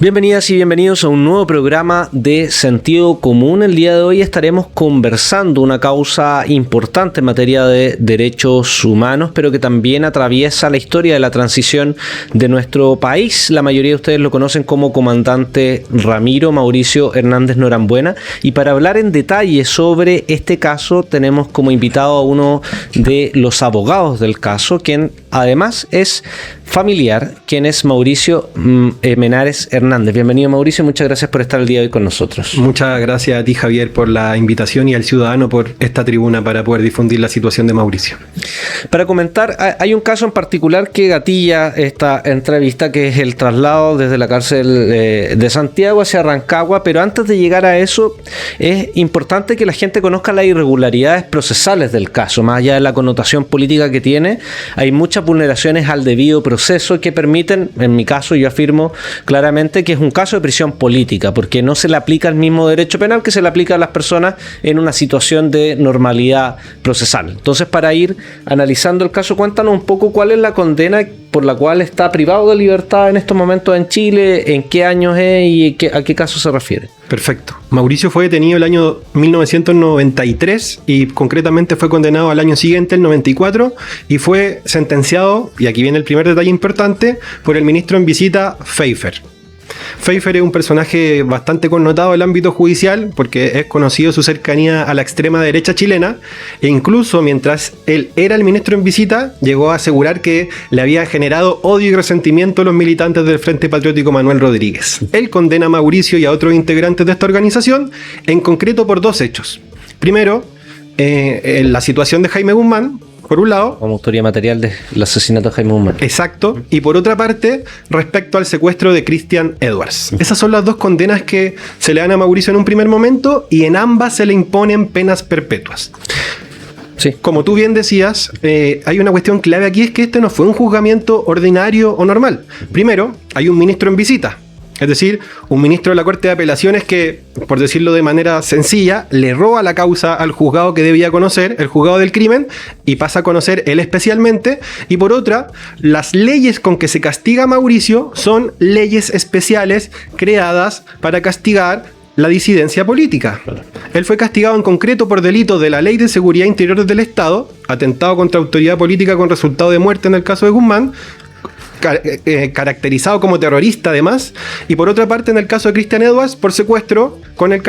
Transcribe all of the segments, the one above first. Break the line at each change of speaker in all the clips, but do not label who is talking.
Bienvenidas y bienvenidos a un nuevo programa de Sentido Común. El día de hoy estaremos conversando una causa importante en materia de derechos humanos, pero que también atraviesa la historia de la transición de nuestro país. La mayoría de ustedes lo conocen como comandante Ramiro Mauricio Hernández Norambuena. Y para hablar en detalle sobre este caso, tenemos como invitado a uno de los abogados del caso, quien además es familiar, quien es Mauricio Menares Hernández. Bienvenido, Mauricio, muchas gracias por estar el día de hoy con nosotros.
Muchas gracias a ti, Javier, por la invitación y al ciudadano por esta tribuna para poder difundir la situación de Mauricio.
Para comentar, hay un caso en particular que gatilla esta entrevista, que es el traslado desde la cárcel de Santiago hacia Rancagua, pero antes de llegar a eso, es importante que la gente conozca las irregularidades procesales del caso. Más allá de la connotación política que tiene, hay muchas vulneraciones al debido proceso que permiten, en mi caso yo afirmo claramente que es un caso de prisión política, porque no se le aplica el mismo derecho penal que se le aplica a las personas en una situación de normalidad procesal. Entonces, para ir analizando el caso, cuéntanos un poco cuál es la condena por la cual está privado de libertad en estos momentos en Chile, en qué años es y a qué caso se refiere.
Perfecto. Mauricio fue detenido el año 1993 y concretamente fue condenado al año siguiente, el 94, y fue sentenciado, y aquí viene el primer detalle importante, por el ministro en visita Pfeiffer. Pfeiffer es un personaje bastante connotado en el ámbito judicial porque es conocido su cercanía a la extrema derecha chilena, e incluso mientras él era el ministro en visita llegó a asegurar que le había generado odio y resentimiento a los militantes del Frente Patriótico Manuel Rodríguez. Él condena a Mauricio y a otros integrantes de esta organización, en concreto por dos hechos. Primero, la situación de Jaime Guzmán, por un lado,
como autoría material del asesinato de Jaime Guzmán.
Exacto. Y por otra parte, respecto al secuestro de Christian Edwards. Esas son las dos condenas que se le dan a Mauricio en un primer momento, y en ambas se le imponen penas perpetuas. Sí. Como tú bien decías, hay una cuestión clave aquí, es que este no fue un juzgamiento ordinario o normal. Primero, hay un ministro en visita. Es decir, un ministro de la Corte de Apelaciones que, por decirlo de manera sencilla, le roba la causa al juzgado que debía conocer, el juzgado del crimen, y pasa a conocer él especialmente. Y por otra, las leyes con que se castiga a Mauricio son leyes especiales creadas para castigar la disidencia política. Él fue castigado en concreto por delitos de la Ley de Seguridad Interior del Estado, atentado contra autoridad política con resultado de muerte en el caso de Guzmán, caracterizado como terrorista además, y por otra parte en el caso de Christian Edwards por secuestro con el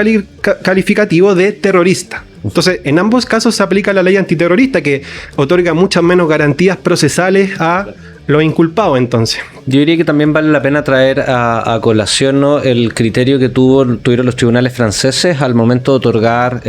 calificativo de terrorista. Entonces, en ambos casos se aplica la ley antiterrorista, que otorga muchas menos garantías procesales a los inculpados. Entonces,
yo diría que también vale la pena traer a colación, ¿no?, el criterio que tuvieron los tribunales franceses al momento de otorgar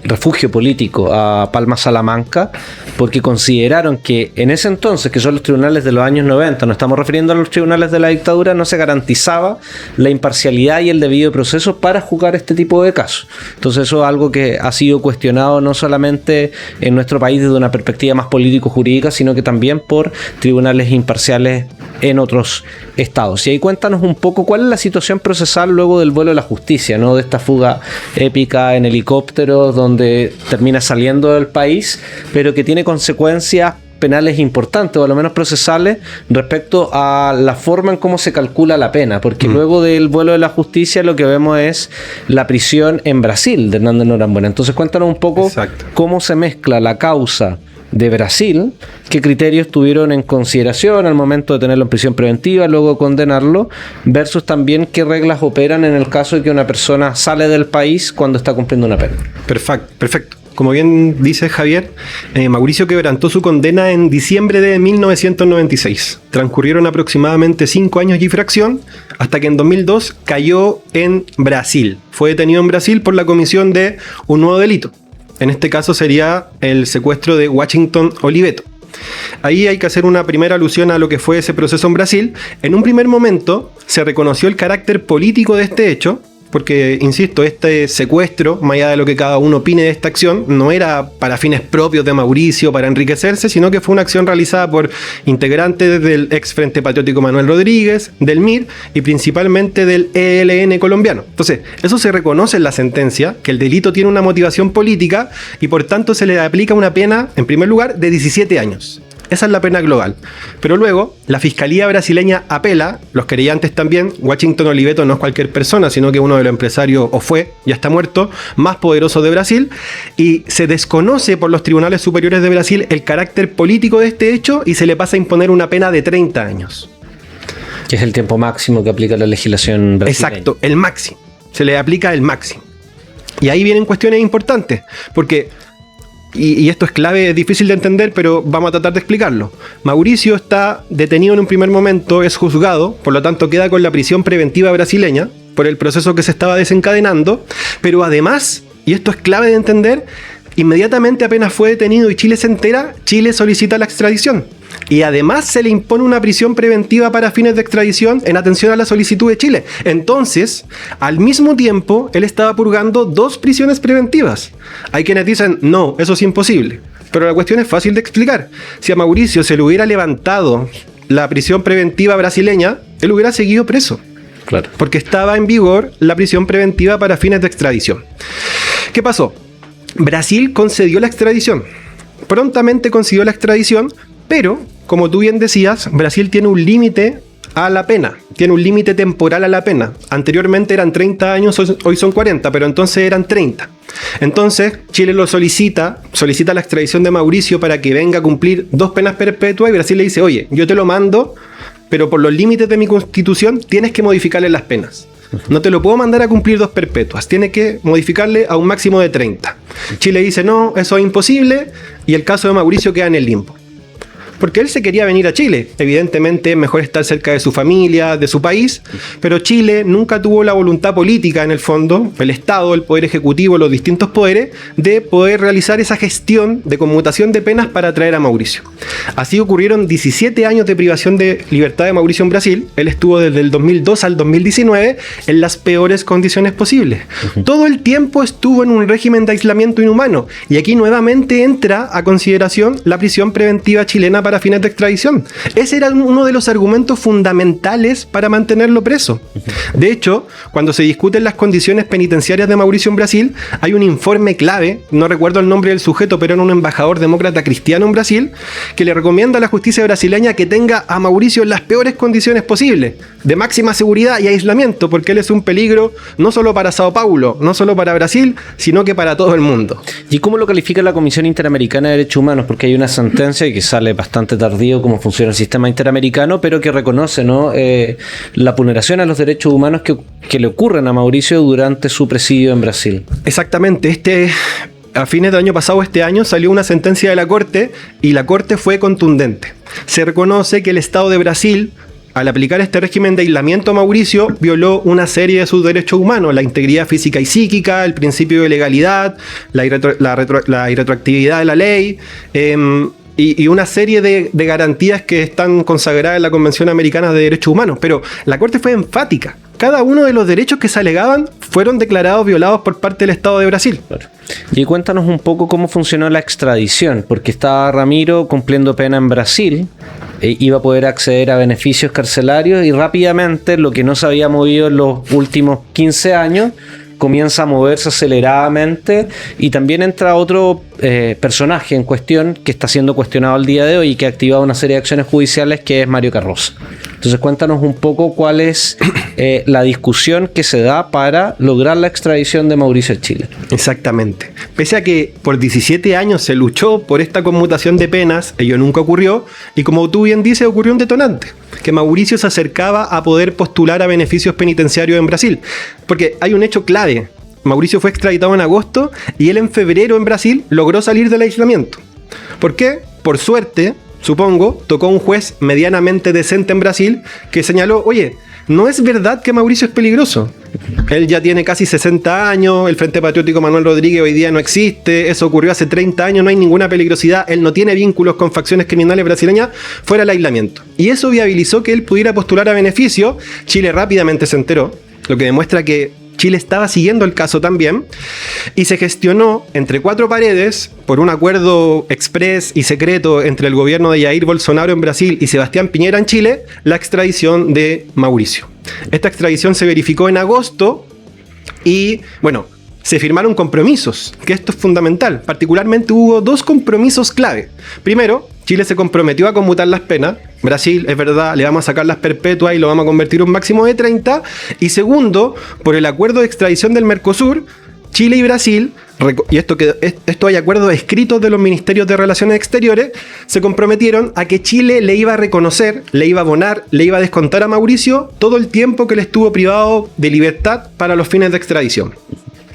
refugio político a Palma Salamanca, porque consideraron que en ese entonces, que son los tribunales de los años 90, no estamos refiriendo a los tribunales de la dictadura, no se garantizaba la imparcialidad y el debido proceso para juzgar este tipo de casos. Entonces eso es algo que ha sido cuestionado no solamente en nuestro país desde una perspectiva más político-jurídica, sino que también por tribunales imparciales en otros estados. Y ahí cuéntanos un poco cuál es la situación procesal luego del vuelo de la justicia, ¿no?, de esta fuga épica en helicóptero donde termina saliendo del país, pero que tiene consecuencias penales importantes, o a lo menos procesales, respecto a la forma en cómo se calcula la pena, porque luego del vuelo de la justicia lo que vemos es la prisión en Brasil de Hernández Norambuena. Entonces cuéntanos un poco cómo se mezcla la causa de Brasil, qué criterios tuvieron en consideración al momento de tenerlo en prisión preventiva, luego condenarlo, versus también qué reglas operan en el caso de que una persona sale del país cuando está cumpliendo una pena.
Perfecto. Como bien dice Javier, Mauricio quebrantó su condena en diciembre de 1996. Transcurrieron aproximadamente 5 años y fracción, hasta que en 2002 cayó en Brasil. Fue detenido en Brasil por la comisión de un nuevo delito. En este caso sería el secuestro de Washington Oliveto. Ahí hay que hacer una primera alusión a lo que fue ese proceso en Brasil. En un primer momento se reconoció el carácter político de este hecho, porque, insisto, este secuestro, más allá de lo que cada uno opine de esta acción, no era para fines propios de Mauricio, para enriquecerse, sino que fue una acción realizada por integrantes del ex Frente Patriótico Manuel Rodríguez, del MIR y principalmente del ELN colombiano. Entonces, eso se reconoce en la sentencia, que el delito tiene una motivación política y por tanto se le aplica una pena, en primer lugar, de 17 años. Esa es la pena global. Pero luego, la Fiscalía brasileña apela, los querellantes también. Washington Oliveto no es cualquier persona, sino que uno de los empresarios, o fue, ya está muerto, más poderoso de Brasil, y se desconoce por los tribunales superiores de Brasil el carácter político de este hecho y se le pasa a imponer una pena de 30 años.
Que es el tiempo máximo que aplica la legislación brasileña.
Exacto, el máximo. Se le aplica el máximo. Y ahí vienen cuestiones importantes, porque, y esto es clave, es difícil de entender, pero vamos a tratar de explicarlo. Mauricio está detenido en un primer momento, es juzgado, por lo tanto queda con la prisión preventiva brasileña, por el proceso que se estaba desencadenando, pero además, y esto es clave de entender, inmediatamente apenas fue detenido y Chile se entera, Chile solicita la extradición. Y además se le impone una prisión preventiva para fines de extradición en atención a la solicitud de Chile. Entonces, al mismo tiempo, él estaba purgando 2 prisiones preventivas. Hay quienes dicen, no, eso es imposible. Pero la cuestión es fácil de explicar. Si a Mauricio se le hubiera levantado la prisión preventiva brasileña, él hubiera seguido preso.
Claro.
Porque estaba en vigor la prisión preventiva para fines de extradición. ¿Qué pasó? Brasil concedió la extradición. Prontamente concedió la extradición, pero, como tú bien decías, Brasil tiene un límite a la pena, tiene un límite temporal a la pena. Anteriormente eran 30 años, hoy son 40, pero entonces eran 30. Entonces, Chile lo solicita la extradición de Mauricio para que venga a cumplir 2 penas perpetuas y Brasil le dice, oye, yo te lo mando, pero por los límites de mi constitución tienes que modificarle las penas. No te lo puedo mandar a cumplir 2 perpetuas, tiene que modificarle a un máximo de 30. Chile dice, no, eso es imposible, y el caso de Mauricio queda en el limbo. Porque él se quería venir a Chile. Evidentemente es mejor estar cerca de su familia, de su país, pero Chile nunca tuvo la voluntad política en el fondo, el Estado, el Poder Ejecutivo, los distintos poderes, de poder realizar esa gestión de conmutación de penas para traer a Mauricio. Así ocurrieron 17 años de privación de libertad de Mauricio en Brasil. Él estuvo desde el 2002 al 2019 en las peores condiciones posibles. Todo el tiempo estuvo en un régimen de aislamiento inhumano. Y aquí nuevamente entra a consideración la prisión preventiva chilena para fines de extradición. Ese era uno de los argumentos fundamentales para mantenerlo preso. De hecho, cuando se discuten las condiciones penitenciarias de Mauricio en Brasil, hay un informe clave, no recuerdo el nombre del sujeto, pero era un embajador demócrata cristiano en Brasil, que le recomienda a la justicia brasileña que tenga a Mauricio en las peores condiciones posibles, de máxima seguridad y aislamiento, porque él es un peligro no solo para Sao Paulo, no solo para Brasil, sino que para todo el mundo.
¿Y cómo lo califica la Comisión Interamericana de Derechos Humanos? Porque hay una sentencia que sale bastante tardío cómo funciona el sistema interamericano, pero que reconoce, ¿no?, la vulneración a los derechos humanos que le ocurren a Mauricio durante su presidio en Brasil.
Exactamente. A fines del año pasado, este año, salió una sentencia de la Corte y la Corte fue contundente. Se reconoce que el Estado de Brasil, al aplicar este régimen de aislamiento a Mauricio, violó una serie de sus derechos humanos, la integridad física y psíquica, el principio de legalidad, la irretroactividad de la ley, y una serie de garantías que están consagradas en la Convención Americana de Derechos Humanos. Pero la Corte fue enfática. Cada uno de los derechos que se alegaban fueron declarados violados por parte del Estado de Brasil.
Claro. Y cuéntanos un poco cómo funcionó la extradición, porque estaba Ramiro cumpliendo pena en Brasil, iba a poder acceder a beneficios carcelarios y rápidamente, lo que no se había movido en los últimos 15 años, comienza a moverse aceleradamente, y también entra otro personaje en cuestión que está siendo cuestionado al día de hoy y que ha activado una serie de acciones judiciales, que es Mario Carroza. Entonces cuéntanos un poco cuál es la discusión que se da para lograr la extradición de Mauricio a Chile.
Exactamente. Pese a que por 17 años se luchó por esta conmutación de penas, ello nunca ocurrió, y como tú bien dices, ocurrió un detonante, que Mauricio se acercaba a poder postular a beneficios penitenciarios en Brasil. Porque hay un hecho clave. Mauricio fue extraditado en agosto y él en febrero en Brasil logró salir del aislamiento. ¿Por qué? Por suerte, supongo, tocó un juez medianamente decente en Brasil que señaló, oye, no es verdad que Mauricio es peligroso. Él ya tiene casi 60 años, el Frente Patriótico Manuel Rodríguez hoy día no existe, eso ocurrió hace 30 años, no hay ninguna peligrosidad, él no tiene vínculos con facciones criminales brasileñas, fuera del aislamiento. Y eso viabilizó que él pudiera postular a beneficio. Chile rápidamente se enteró, lo que demuestra que Chile estaba siguiendo el caso también, y se gestionó entre 4 paredes, por un acuerdo exprés y secreto entre el gobierno de Jair Bolsonaro en Brasil y Sebastián Piñera en Chile, la extradición de Mauricio. Esta extradición se verificó en agosto y, bueno, se firmaron compromisos, que esto es fundamental. Particularmente hubo 2 compromisos clave. Primero, Chile se comprometió a conmutar las penas. Brasil, es verdad, le vamos a sacar las perpetuas y lo vamos a convertir en un máximo de 30. Y segundo, por el acuerdo de extradición del Mercosur, Chile y Brasil, y esto hay acuerdos escritos de los ministerios de Relaciones Exteriores, se comprometieron a que Chile le iba a reconocer, le iba a abonar, le iba a descontar a Mauricio todo el tiempo que le estuvo privado de libertad para los fines de extradición.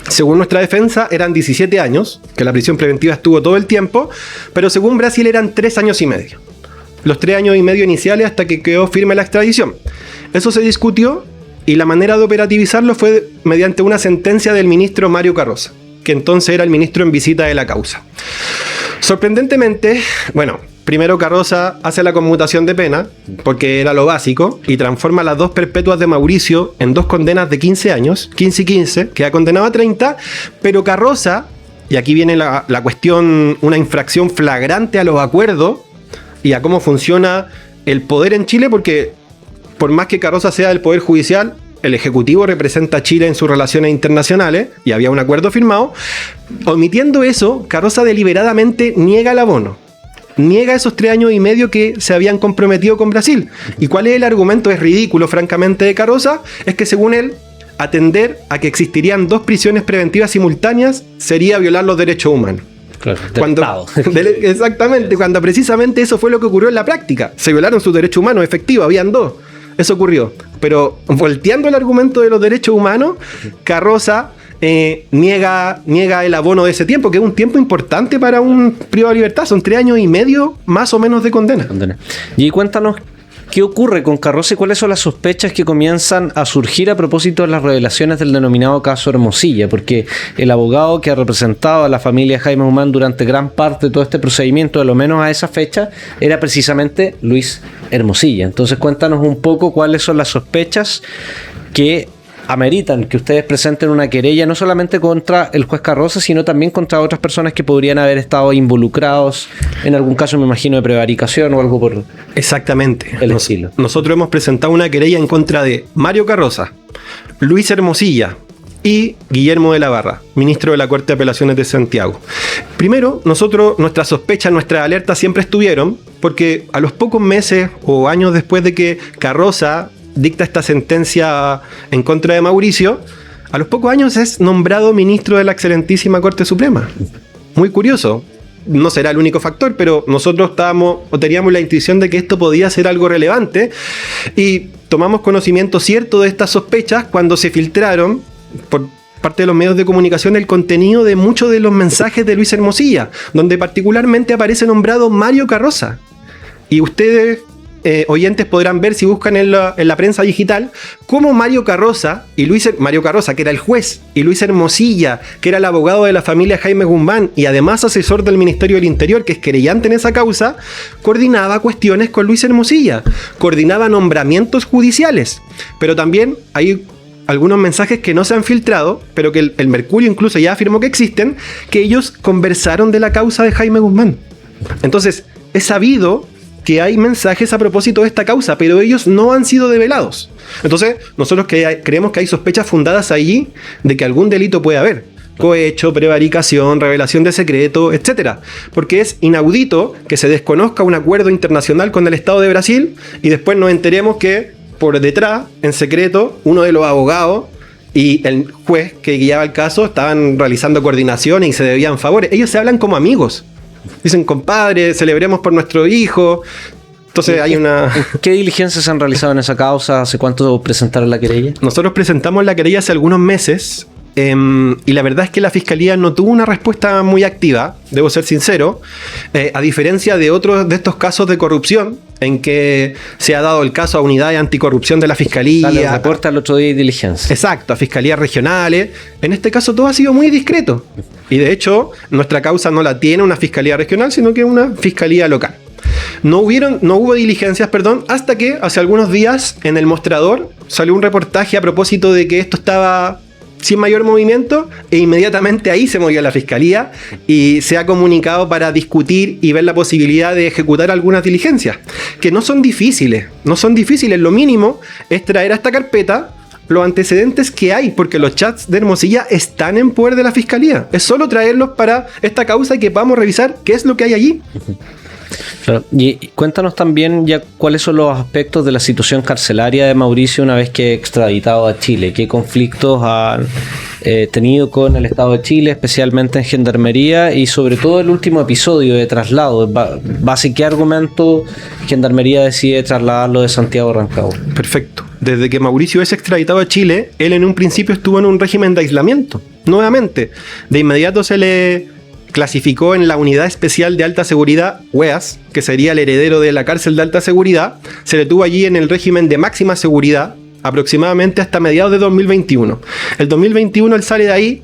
Según nuestra defensa, eran 17 años, que la prisión preventiva estuvo todo el tiempo, pero según Brasil eran 3 años y medio. Los 3 años y medio iniciales hasta que quedó firme la extradición. Eso se discutió y la manera de operativizarlo fue mediante una sentencia del ministro Mario Carrozza, que entonces era el ministro en visita de la causa. Sorprendentemente, primero Carrozza hace la conmutación de pena, porque era lo básico, y transforma las 2 perpetuas de Mauricio en 2 condenas de 15 años, 15 y 15, queda condenado a 30, pero Carrozza, y aquí viene la cuestión, una infracción flagrante a los acuerdos y a cómo funciona el poder en Chile, porque por más que Carrozza sea del Poder Judicial, el Ejecutivo representa a Chile en sus relaciones internacionales y había un acuerdo firmado. Omitiendo eso, Carrozza deliberadamente niega el abono. Niega esos 3 años y medio que se habían comprometido con Brasil. ¿Y cuál es el argumento? Es ridículo, francamente, de Carrozza. Es que según él, atender a que existirían 2 prisiones preventivas simultáneas sería violar los derechos humanos.
Claro,
exactamente, cuando precisamente eso fue lo que ocurrió en la práctica. Se violaron sus derechos humanos, efectivo, habían 2. Eso ocurrió. Pero volteando el argumento de los derechos humanos, Carrozza niega el abono de ese tiempo, que es un tiempo importante para un privado de libertad. Son 3 años y medio más o menos de condena.
Y cuéntanos, ¿qué ocurre con Carrozza y cuáles son las sospechas que comienzan a surgir a propósito de las revelaciones del denominado caso Hermosilla? Porque el abogado que ha representado a la familia Jaime Guzmán durante gran parte de todo este procedimiento, de lo menos a esa fecha, era precisamente Luis Hermosilla. Entonces cuéntanos un poco cuáles son las sospechas que ameritan que ustedes presenten una querella no solamente contra el juez Carrozza, sino también contra otras personas que podrían haber estado involucrados en algún caso, me imagino, de prevaricación o algo por
exactamente
el estilo.
Nosotros hemos presentado una querella en contra de Mario Carrozza, Luis Hermosilla y Guillermo de la Barra, ministro de la Corte de Apelaciones de Santiago. Primero, nuestras sospechas, nuestras alertas siempre estuvieron, porque a los pocos meses o años después de que Carrozza dicta esta sentencia en contra de Mauricio, a los pocos años es nombrado ministro de la excelentísima Corte Suprema. Muy curioso. No será el único factor, pero nosotros teníamos la intuición de que esto podía ser algo relevante y tomamos conocimiento cierto de estas sospechas cuando se filtraron por parte de los medios de comunicación el contenido de muchos de los mensajes de Luis Hermosilla, donde particularmente aparece nombrado Mario Carrozza. Y ustedes, oyentes, podrán ver si buscan en la prensa digital cómo Mario Carrozza, que era el juez, y Luis Hermosilla, que era el abogado de la familia Jaime Guzmán y además asesor del Ministerio del Interior, que es querellante en esa causa, coordinaba cuestiones con Luis Hermosilla, coordinaba nombramientos judiciales, pero también hay algunos mensajes que no se han filtrado, pero que el Mercurio incluso ya afirmó que existen, que ellos conversaron de la causa de Jaime Guzmán. Entonces, es sabido que hay mensajes a propósito de esta causa, pero ellos no han sido develados. Entonces, nosotros creemos que hay sospechas fundadas allí de que algún delito puede haber. Cohecho, prevaricación, revelación de secreto, etc. Porque es inaudito que se desconozca un acuerdo internacional con el Estado de Brasil y después nos enteremos que por detrás, en secreto, uno de los abogados y el juez que guiaba el caso estaban realizando coordinaciones y se debían favores. Ellos se hablan como amigos. Dicen, compadre, celebremos por nuestro hijo. Entonces hay una...
¿Qué diligencias se han realizado en esa causa? ¿Hace cuánto presentaron la querella?
Nosotros presentamos la querella hace algunos meses y la verdad es que la Fiscalía no tuvo una respuesta muy activa, debo ser sincero, a diferencia de otros de estos casos de corrupción en que se ha dado el caso a unidades anticorrupción de la Fiscalía.
Dale, reporta el otro día de diligencia.
Exacto, a fiscalías regionales. En este caso todo ha sido muy discreto. Y de hecho, nuestra causa no la tiene una fiscalía regional, sino que una fiscalía local. No hubo diligencias, hasta que hace algunos días en El Mostrador salió un reportaje a propósito de que esto estaba sin mayor movimiento e inmediatamente ahí se movió la Fiscalía y se ha comunicado para discutir y ver la posibilidad de ejecutar algunas diligencias, que no son difíciles, lo mínimo es traer a esta carpeta los antecedentes que hay, porque los chats de Hermosilla están en poder de la Fiscalía, es solo traerlos para esta causa y que podamos revisar qué es lo que hay allí.
Claro. Y cuéntanos también ya cuáles son los aspectos de la situación carcelaria de Mauricio una vez que extraditado a Chile. ¿Qué conflictos han tenido con el Estado de Chile, especialmente en Gendarmería, y sobre todo el último episodio de traslado? ¿Base qué argumento Gendarmería decide trasladarlo de Santiago a Rancagua?
Perfecto. Desde que Mauricio es extraditado a Chile, él en un principio estuvo en un régimen de aislamiento. Nuevamente, de inmediato se le clasificó en la Unidad Especial de Alta Seguridad, UEAS, que sería el heredero de la cárcel de alta seguridad. Se le tuvo allí en el régimen de máxima seguridad, aproximadamente hasta mediados de 2021. El 2021 él sale de ahí,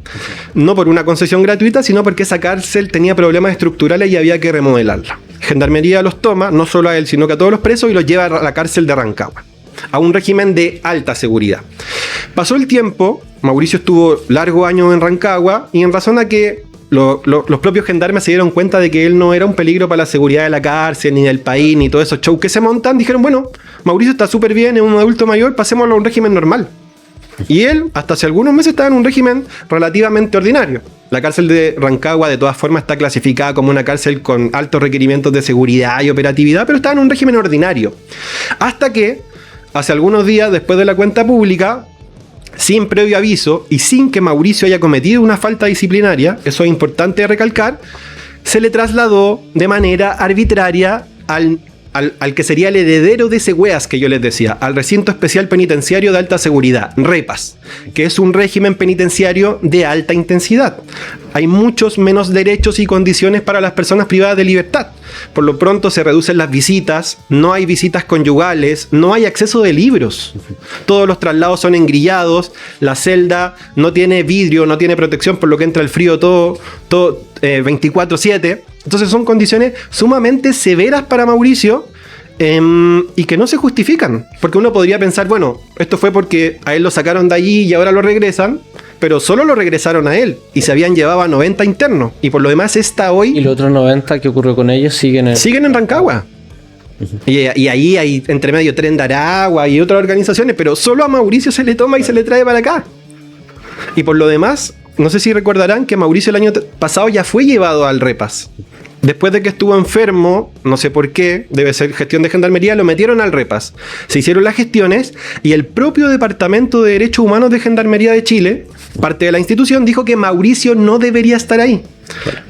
no por una concesión gratuita, sino porque esa cárcel tenía problemas estructurales y había que remodelarla. Gendarmería los toma, no solo a él, sino que a todos los presos, y los lleva a la cárcel de Rancagua, a un régimen de alta seguridad. Pasó el tiempo, Mauricio estuvo largos años en Rancagua, y en razón a que los propios gendarmes se dieron cuenta de que él no era un peligro para la seguridad de la cárcel, ni del país, ni todos esos shows que se montan, dijeron, bueno, Mauricio está súper bien, es un adulto mayor, pasémoslo a un régimen normal. Y él, hasta hace algunos meses, estaba en un régimen relativamente ordinario. La cárcel de Rancagua, de todas formas, está clasificada como una cárcel con altos requerimientos de seguridad y operatividad, pero estaba en un régimen ordinario. Hasta que, hace algunos días, después de la cuenta pública, sin previo aviso y sin que Mauricio haya cometido una falta disciplinaria, eso es importante recalcar, se le trasladó de manera arbitraria al que sería el heredero de ese UEAS que yo les decía, al Recinto Especial Penitenciario de Alta Seguridad, REPAS, que es un régimen penitenciario de alta intensidad. Hay muchos menos derechos y condiciones para las personas privadas de libertad. Por lo pronto se reducen las visitas, no hay visitas conyugales, no hay acceso de libros. Todos los traslados son engrillados, la celda no tiene vidrio, no tiene protección, por lo que entra el frío todo 24/7. Entonces son condiciones sumamente severas para Mauricio y que no se justifican. Porque uno podría pensar, bueno, esto fue porque a él lo sacaron de allí y ahora lo regresan, pero solo lo regresaron a él y se habían llevado a 90 internos. Y por lo demás está hoy...
¿Y los otros 90 qué ocurrió con ellos? Siguen
en Rancagua. Y ahí hay entre medio Tren de Aragua y otras organizaciones, pero solo a Mauricio se le toma y se le trae para acá. Y por lo demás, no sé si recordarán que Mauricio el año pasado ya fue llevado al REPAS. Después de que estuvo enfermo, no sé por qué, debe ser gestión de Gendarmería, lo metieron al REPAS. Se hicieron las gestiones y el propio Departamento de Derechos Humanos de Gendarmería de Chile, parte de la institución, dijo que Mauricio no debería estar ahí.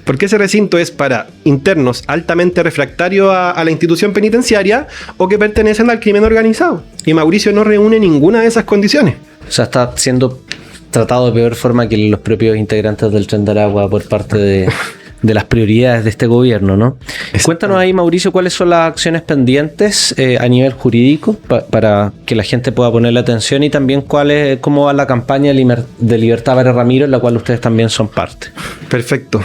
Porque ese recinto es para internos altamente refractarios a la institución penitenciaria o que pertenecen al crimen organizado. Y Mauricio no reúne ninguna de esas condiciones.
O sea, está siendo tratado de peor forma que los propios integrantes del Tren de Aragua por parte de las prioridades de este gobierno, ¿no? Cuéntanos ahí, Mauricio, cuáles son las acciones pendientes a nivel jurídico para que la gente pueda ponerle atención, y también cómo va la campaña de Libertad para Ramiro, en la cual ustedes también son parte.
Perfecto.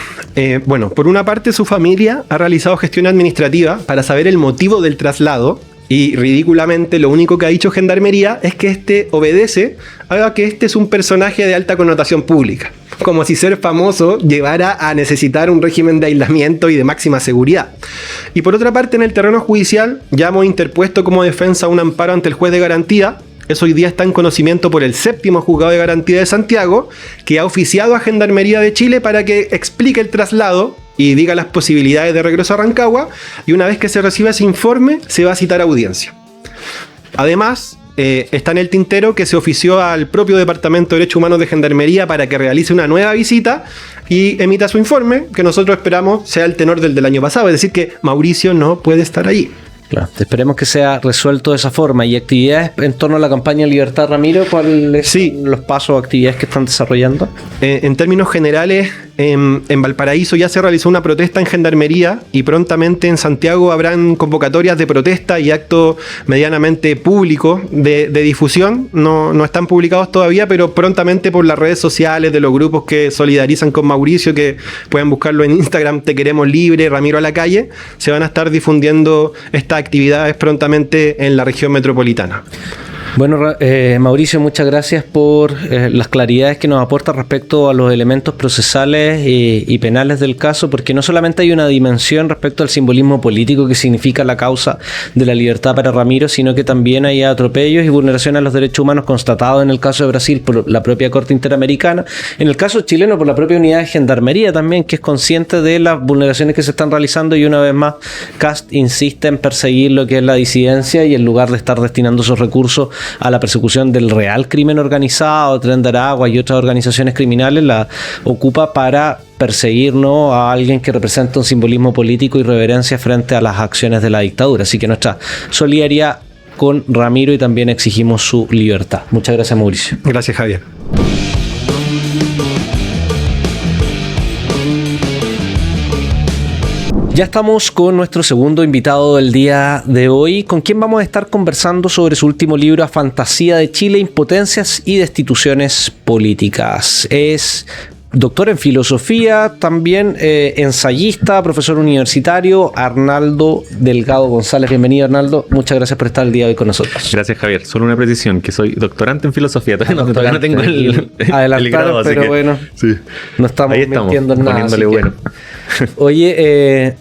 Bueno, por una parte, su familia ha realizado gestión administrativa para saber el motivo del traslado. Y ridículamente lo único que ha dicho Gendarmería es que este obedece a que este es un personaje de alta connotación pública. Como si ser famoso llevara a necesitar un régimen de aislamiento y de máxima seguridad. Y por otra parte, en el terreno judicial ya hemos interpuesto como defensa un amparo ante el juez de garantía. Eso hoy día está en conocimiento por el 7º Juzgado de Garantía de Santiago, que ha oficiado a Gendarmería de Chile para que explique el traslado y diga las posibilidades de regreso a Rancagua, y una vez que se reciba ese informe, se va a citar audiencia. Además, está en el tintero que se ofició al propio Departamento de Derechos Humanos de Gendarmería para que realice una nueva visita y emita su informe, que nosotros esperamos sea el tenor del año pasado, es decir, que Mauricio no puede estar allí.
Claro, esperemos que sea resuelto de esa forma. ¿Y actividades en torno a la campaña Libertad Ramiro? ¿Cuáles son los pasos o actividades que están desarrollando?
En términos generales, en Valparaíso ya se realizó una protesta en Gendarmería y prontamente en Santiago habrán convocatorias de protesta y actos medianamente públicos de difusión. No están publicados todavía, pero prontamente por las redes sociales de los grupos que solidarizan con Mauricio, que pueden buscarlo en Instagram, Te Queremos Libre, Ramiro a la Calle, se van a estar difundiendo estas actividades prontamente en la región metropolitana.
Bueno, Mauricio, muchas gracias por las claridades que nos aporta respecto a los elementos procesales y penales del caso, porque no solamente hay una dimensión respecto al simbolismo político que significa la causa de la libertad para Ramiro, sino que también hay atropellos y vulneraciones a los derechos humanos constatados en el caso de Brasil por la propia Corte Interamericana, en el caso chileno por la propia Unidad de Gendarmería también, que es consciente de las vulneraciones que se están realizando, y una vez más Kast insiste en perseguir lo que es la disidencia y en lugar de estar destinando esos recursos a la persecución del real crimen organizado, Tren de Aragua y otras organizaciones criminales, la ocupa para perseguir, ¿no?, a alguien que representa un simbolismo político y reverencia frente a las acciones de la dictadura. Así que nuestra solidaridad con Ramiro, y también exigimos su libertad. Muchas gracias, Mauricio.
Gracias, Javier.
Ya estamos con nuestro segundo invitado del día de hoy, con quien vamos a estar conversando sobre su último libro, A Fantasía de Chile, Impotencias y Destituciones Políticas. Es doctor en filosofía, también ensayista, profesor universitario, Arnaldo Delgado González. Bienvenido, Arnaldo. Muchas gracias por estar el día de hoy con nosotros.
Gracias, Javier. Solo una precisión, que soy doctorante en filosofía. Todavía no tengo el
grado, pero bueno,
sí.
No estamos mintiendo en nada.
Poniéndole bueno.
Oye,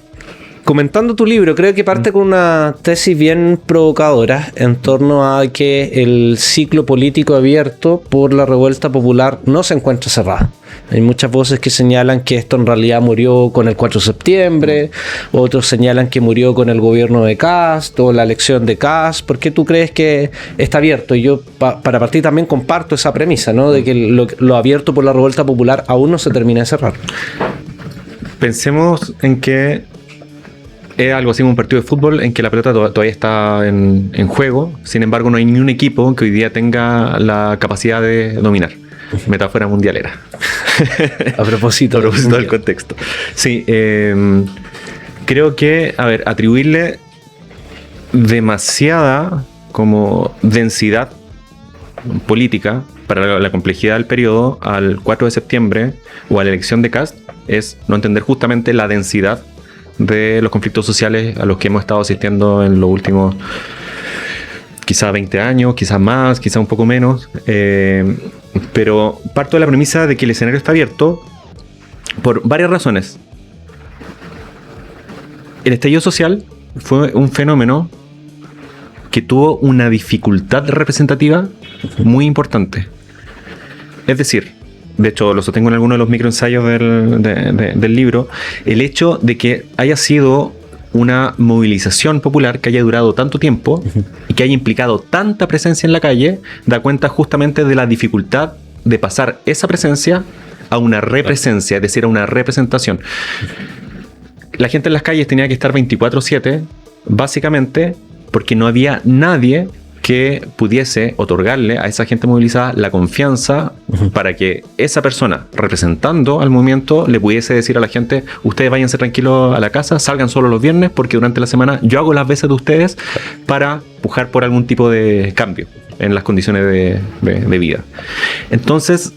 comentando tu libro, creo que parte con una tesis bien provocadora en torno a que el ciclo político abierto por la revuelta popular no se encuentra cerrado. Hay muchas voces que señalan que esto en realidad murió con el 4 de septiembre, otros señalan que murió con el gobierno de Kast o la elección de Kast. ¿Por qué tú crees que está abierto? Y yo, para partir, también comparto esa premisa, ¿no?, de que lo abierto por la revuelta popular aún no se termina de cerrar.
Pensemos en que es algo así como un partido de fútbol en que la pelota todavía está en juego. Sin embargo, no hay ni un equipo que hoy día tenga la capacidad de dominar. Metáfora mundialera.
A propósito
del contexto. Sí, creo que, atribuirle demasiada como densidad política para la complejidad del periodo al 4 de septiembre o a la elección de Kast es no entender justamente la densidad de los conflictos sociales a los que hemos estado asistiendo en los últimos quizás 20 años, quizás más, quizás un poco menos, pero parto de la premisa de que el escenario está abierto por varias razones. El estallido social fue un fenómeno que tuvo una dificultad representativa muy importante. Es decir, de hecho lo sostengo en alguno de los microensayos del libro, el hecho de que haya sido una movilización popular que haya durado tanto tiempo y que haya implicado tanta presencia en la calle, da cuenta justamente de la dificultad de pasar esa presencia a una represencia, es decir, a una representación. La gente en las calles tenía que estar 24/7, básicamente porque no había nadie que pudiese otorgarle a esa gente movilizada la confianza para que esa persona, representando al movimiento, le pudiese decir a la gente: ustedes váyanse tranquilos a la casa, salgan solo los viernes, porque durante la semana yo hago las veces de ustedes para pujar por algún tipo de cambio en las condiciones de vida. Entonces,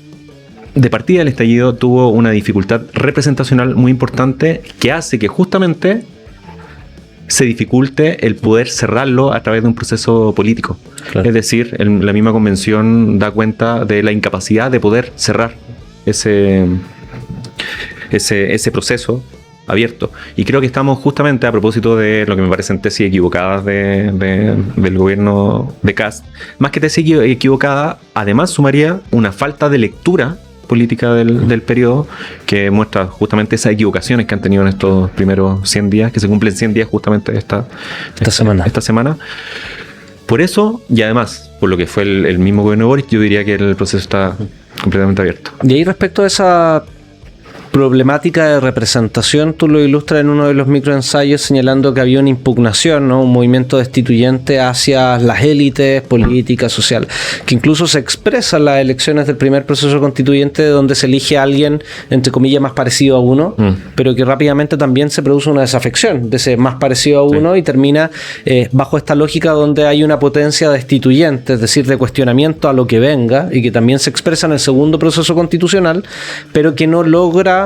de partida, el estallido tuvo una dificultad representacional muy importante que hace que justamente se dificulte el poder cerrarlo a través de un proceso político. Claro. Es decir, la misma convención da cuenta de la incapacidad de poder cerrar ese proceso abierto. Y creo que estamos justamente, a propósito de lo que me parecen tesis equivocadas del gobierno de Kast, más que tesis equivocada, además sumaría una falta de lectura política del periodo que muestra justamente esas equivocaciones que han tenido en estos primeros 100 días, que se cumplen 100 días justamente esta semana. Por eso, y además, por lo que fue el mismo gobierno de Boric, yo diría que el proceso está completamente abierto.
Y ahí, respecto a esa problemática de representación, tú lo ilustras en uno de los microensayos señalando que había una impugnación, ¿no?, un movimiento destituyente hacia las élites políticas, sociales, que incluso se expresa en las elecciones del primer proceso constituyente, donde se elige a alguien, entre comillas, más parecido a uno, pero que rápidamente también se produce una desafección de ese más parecido a uno, y termina bajo esta lógica donde hay una potencia destituyente, es decir, de cuestionamiento a lo que venga, y que también se expresa en el segundo proceso constitucional, pero que no logra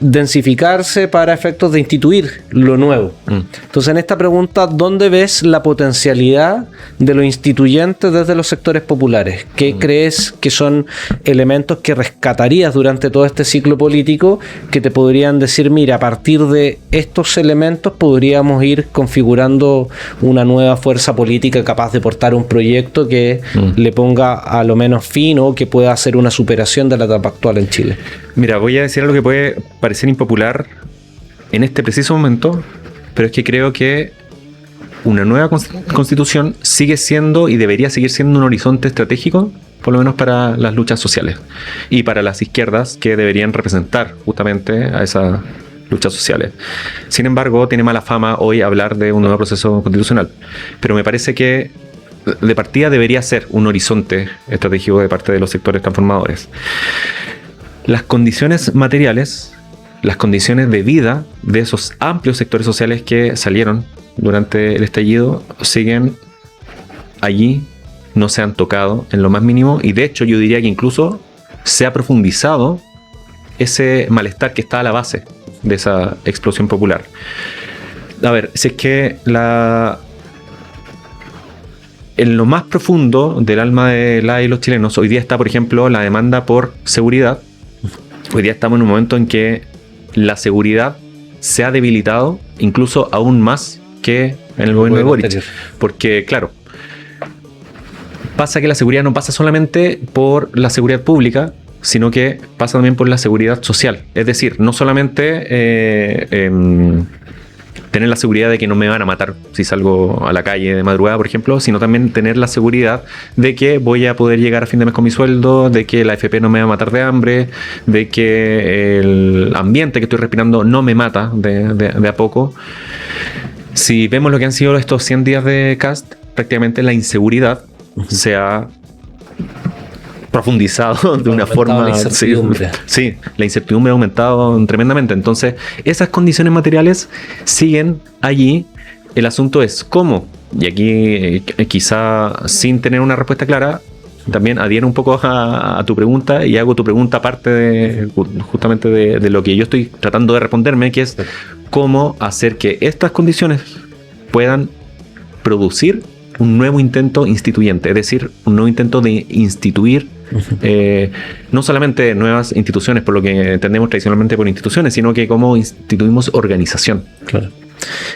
densificarse para efectos de instituir lo nuevo. Entonces, en esta pregunta, ¿dónde ves la potencialidad de lo instituyente desde los sectores populares? ¿Qué crees que son elementos que rescatarías durante todo este ciclo político que te podrían decir, mira, a partir de estos elementos podríamos ir configurando una nueva fuerza política capaz de portar un proyecto que le ponga a lo menos fin o que pueda hacer una superación de la etapa actual en Chile?
Mira, voy a decir algo que puede parecer impopular en este preciso momento, pero es que creo que una nueva constitución sigue siendo y debería seguir siendo un horizonte estratégico, por lo menos para las luchas sociales y para las izquierdas que deberían representar justamente a esas luchas sociales. Sin embargo, tiene mala fama hoy hablar de un nuevo proceso constitucional, pero me parece que de partida debería ser un horizonte estratégico de parte de los sectores transformadores. Las condiciones materiales, las condiciones de vida de esos amplios sectores sociales que salieron durante el estallido siguen allí, no se han tocado en lo más mínimo, y de hecho yo diría que incluso se ha profundizado ese malestar que está a la base de esa explosión popular. A ver, si es que en lo más profundo del alma de la y los chilenos hoy día está, por ejemplo, la demanda por seguridad. Hoy día estamos en un momento en que la seguridad se ha debilitado incluso aún más que en el gobierno de Boric. Porque, claro, pasa que la seguridad no pasa solamente por la seguridad pública, sino que pasa también por la seguridad social. Es decir, no solamente tener la seguridad de que no me van a matar si salgo a la calle de madrugada, por ejemplo, sino también tener la seguridad de que voy a poder llegar a fin de mes con mi sueldo, de que la AFP no me va a matar de hambre, de que el ambiente que estoy respirando no me mata de a poco. Si vemos lo que han sido estos 100 días de Kast, prácticamente la inseguridad se ha profundizado de una forma. Sí, la incertidumbre ha aumentado tremendamente. Entonces, esas condiciones materiales siguen allí. El asunto es cómo, y aquí quizá sin tener una respuesta clara, también adhiero un poco a tu pregunta y hago tu pregunta aparte justamente de lo que yo estoy tratando de responderme, que es cómo hacer que estas condiciones puedan producir un nuevo intento instituyente, es decir, un nuevo intento de instituir no solamente nuevas instituciones, por lo que entendemos tradicionalmente por instituciones, sino que cómo instituimos organización.
Claro.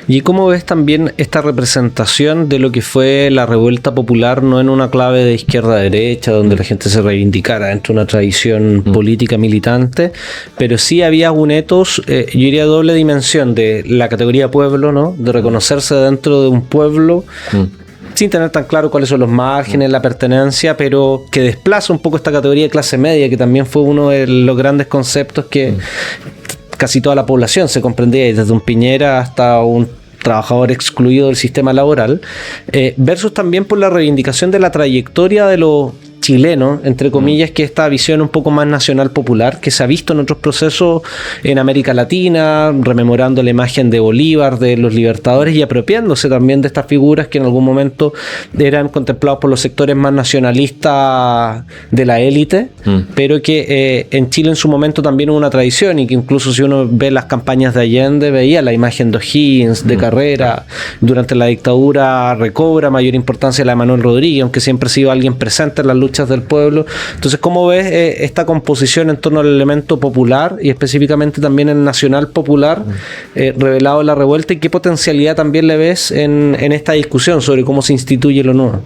¿Y cómo ves también esta representación de lo que fue la revuelta popular, no en una clave de izquierda-derecha, donde la gente se reivindicara dentro de una tradición política militante, pero sí había un etos, yo diría doble dimensión, de la categoría pueblo, ¿no? De reconocerse dentro de un pueblo, sin tener tan claro cuáles son los márgenes, la pertenencia, pero que desplaza un poco esta categoría de clase media, que también fue uno de los grandes conceptos que casi toda la población se comprendía, desde un Piñera hasta un trabajador excluido del sistema laboral, versus también por la reivindicación de la trayectoria de los chileno, entre comillas, que esta visión un poco más nacional popular, que se ha visto en otros procesos en América Latina, rememorando la imagen de Bolívar, de los libertadores, y apropiándose también de estas figuras que en algún momento eran contemplados por los sectores más nacionalistas de la élite, pero que en Chile en su momento también hubo una tradición, y que incluso si uno ve las campañas de Allende, veía la imagen de O'Higgins, de Carrera. Durante la dictadura recobra mayor importancia la de Manuel Rodríguez, aunque siempre ha sido alguien presente en las luchas del pueblo. Entonces, ¿cómo ves esta composición en torno al elemento popular y específicamente también el nacional popular revelado en la revuelta, y qué potencialidad también le ves en esta discusión sobre cómo se instituye lo nuevo?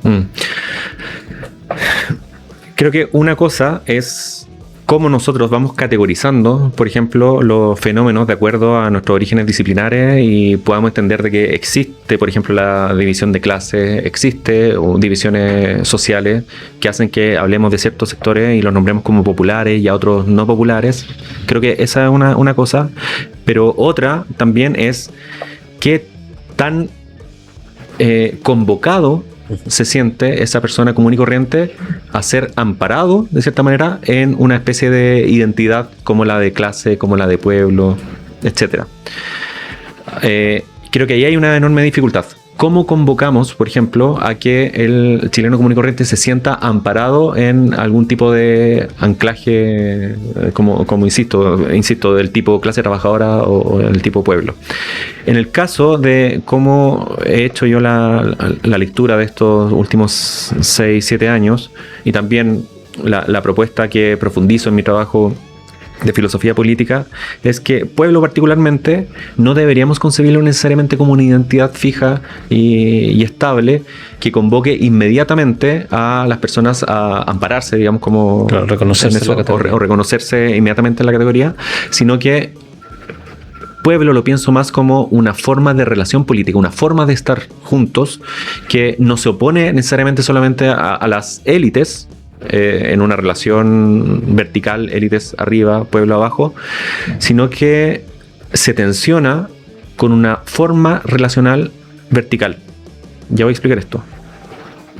Creo que una cosa es cómo nosotros vamos categorizando, por ejemplo, los fenómenos de acuerdo a nuestros orígenes disciplinares, y podamos entender de que existe, por ejemplo, la división de clases, existe o divisiones sociales que hacen que hablemos de ciertos sectores y los nombremos como populares y a otros no populares. Creo que esa es una cosa, pero otra también es qué tan convocado se siente esa persona común y corriente a ser amparado, de cierta manera, en una especie de identidad como la de clase, como la de pueblo, etc. Creo que ahí hay una enorme dificultad, ¿cómo convocamos, por ejemplo, a que el chileno común y corriente se sienta amparado en algún tipo de anclaje, como insisto, del tipo clase trabajadora o del tipo pueblo? En el caso de cómo he hecho yo la lectura de estos últimos 6-7 años, y también la propuesta que profundizo en mi trabajo de filosofía política, es que pueblo particularmente no deberíamos concebirlo necesariamente como una identidad fija y estable que convoque inmediatamente a las personas a ampararse, digamos, como
claro, reconocerse
o reconocerse inmediatamente en la categoría, sino que pueblo lo pienso más como una forma de relación política, una forma de estar juntos que no se opone necesariamente solamente a las élites, en una relación vertical, élites arriba, pueblo abajo, sino que se tensiona con una forma relacional vertical. Ya voy a explicar esto,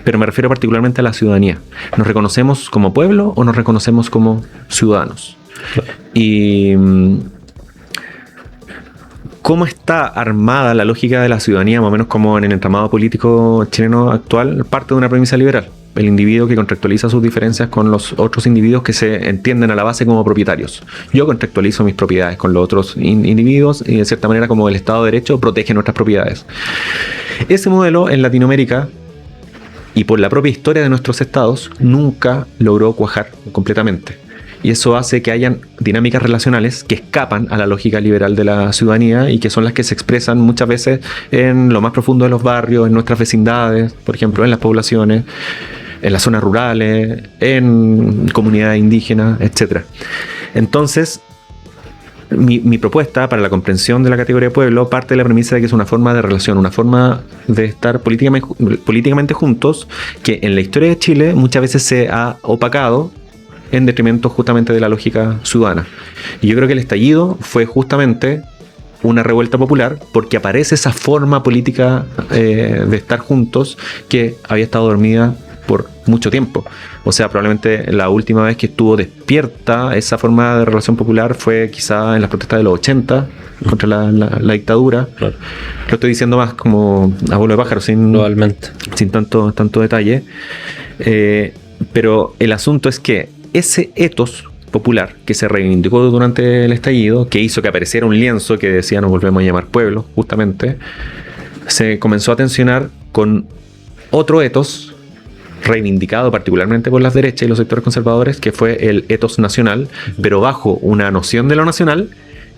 pero me refiero particularmente a la ciudadanía. ¿Nos reconocemos como pueblo o nos reconocemos como ciudadanos? Y cómo está armada la lógica de la ciudadanía, más o menos como en el entramado político chileno actual, parte de una premisa liberal. El individuo que contractualiza sus diferencias con los otros individuos que se entienden a la base como propietarios. Yo contractualizo mis propiedades con los otros individuos y de cierta manera, como el Estado de Derecho protege nuestras propiedades. Ese modelo en Latinoamérica, y por la propia historia de nuestros estados, nunca logró cuajar completamente. Y eso hace que hayan dinámicas relacionales que escapan a la lógica liberal de la ciudadanía y que son las que se expresan muchas veces en lo más profundo de los barrios, en nuestras vecindades, por ejemplo, en las poblaciones, en las zonas rurales, en comunidades indígenas, etc. Entonces, mi propuesta para la comprensión de la categoría pueblo parte de la premisa de que es una forma de relación, una forma de estar políticamente juntos, que en la historia de Chile muchas veces se ha opacado en detrimento justamente de la lógica ciudadana. Y yo creo que el estallido fue justamente una revuelta popular porque aparece esa forma política de estar juntos que había estado dormida por mucho tiempo. O sea, probablemente la última vez que estuvo despierta esa forma de relación popular fue quizá en las protestas de los 80 contra la dictadura. Claro. Lo estoy diciendo más como abuelo de pájaro, sin tanto detalle. Pero el asunto es que ese etos popular que se reivindicó durante el estallido, que hizo que apareciera un lienzo que decía nos volvemos a llamar pueblo, justamente, se comenzó a tensionar con otro etos reivindicado particularmente por las derechas y los sectores conservadores, que fue el etos nacional, pero bajo una noción de lo nacional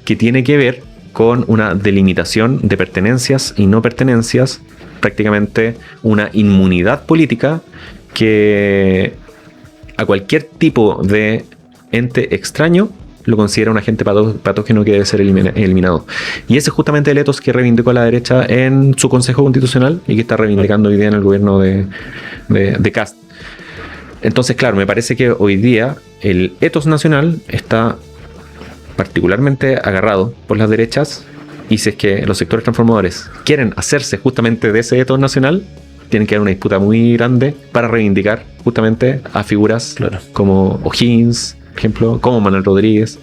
que tiene que ver con una delimitación de pertenencias y no pertenencias, prácticamente una inmunidad política que a cualquier tipo de ente extraño lo considera un agente patógeno que debe ser eliminado. Y ese es justamente el etos que reivindicó la derecha en su Consejo Constitucional y que está reivindicando hoy día en el gobierno de Kast. Entonces, claro, me parece que hoy día el etos nacional está particularmente agarrado por las derechas, y si es que los sectores transformadores quieren hacerse justamente de ese etos nacional, tienen que haber una disputa muy grande para reivindicar justamente a figuras como O'Higgins, por ejemplo, como Manuel Rodríguez,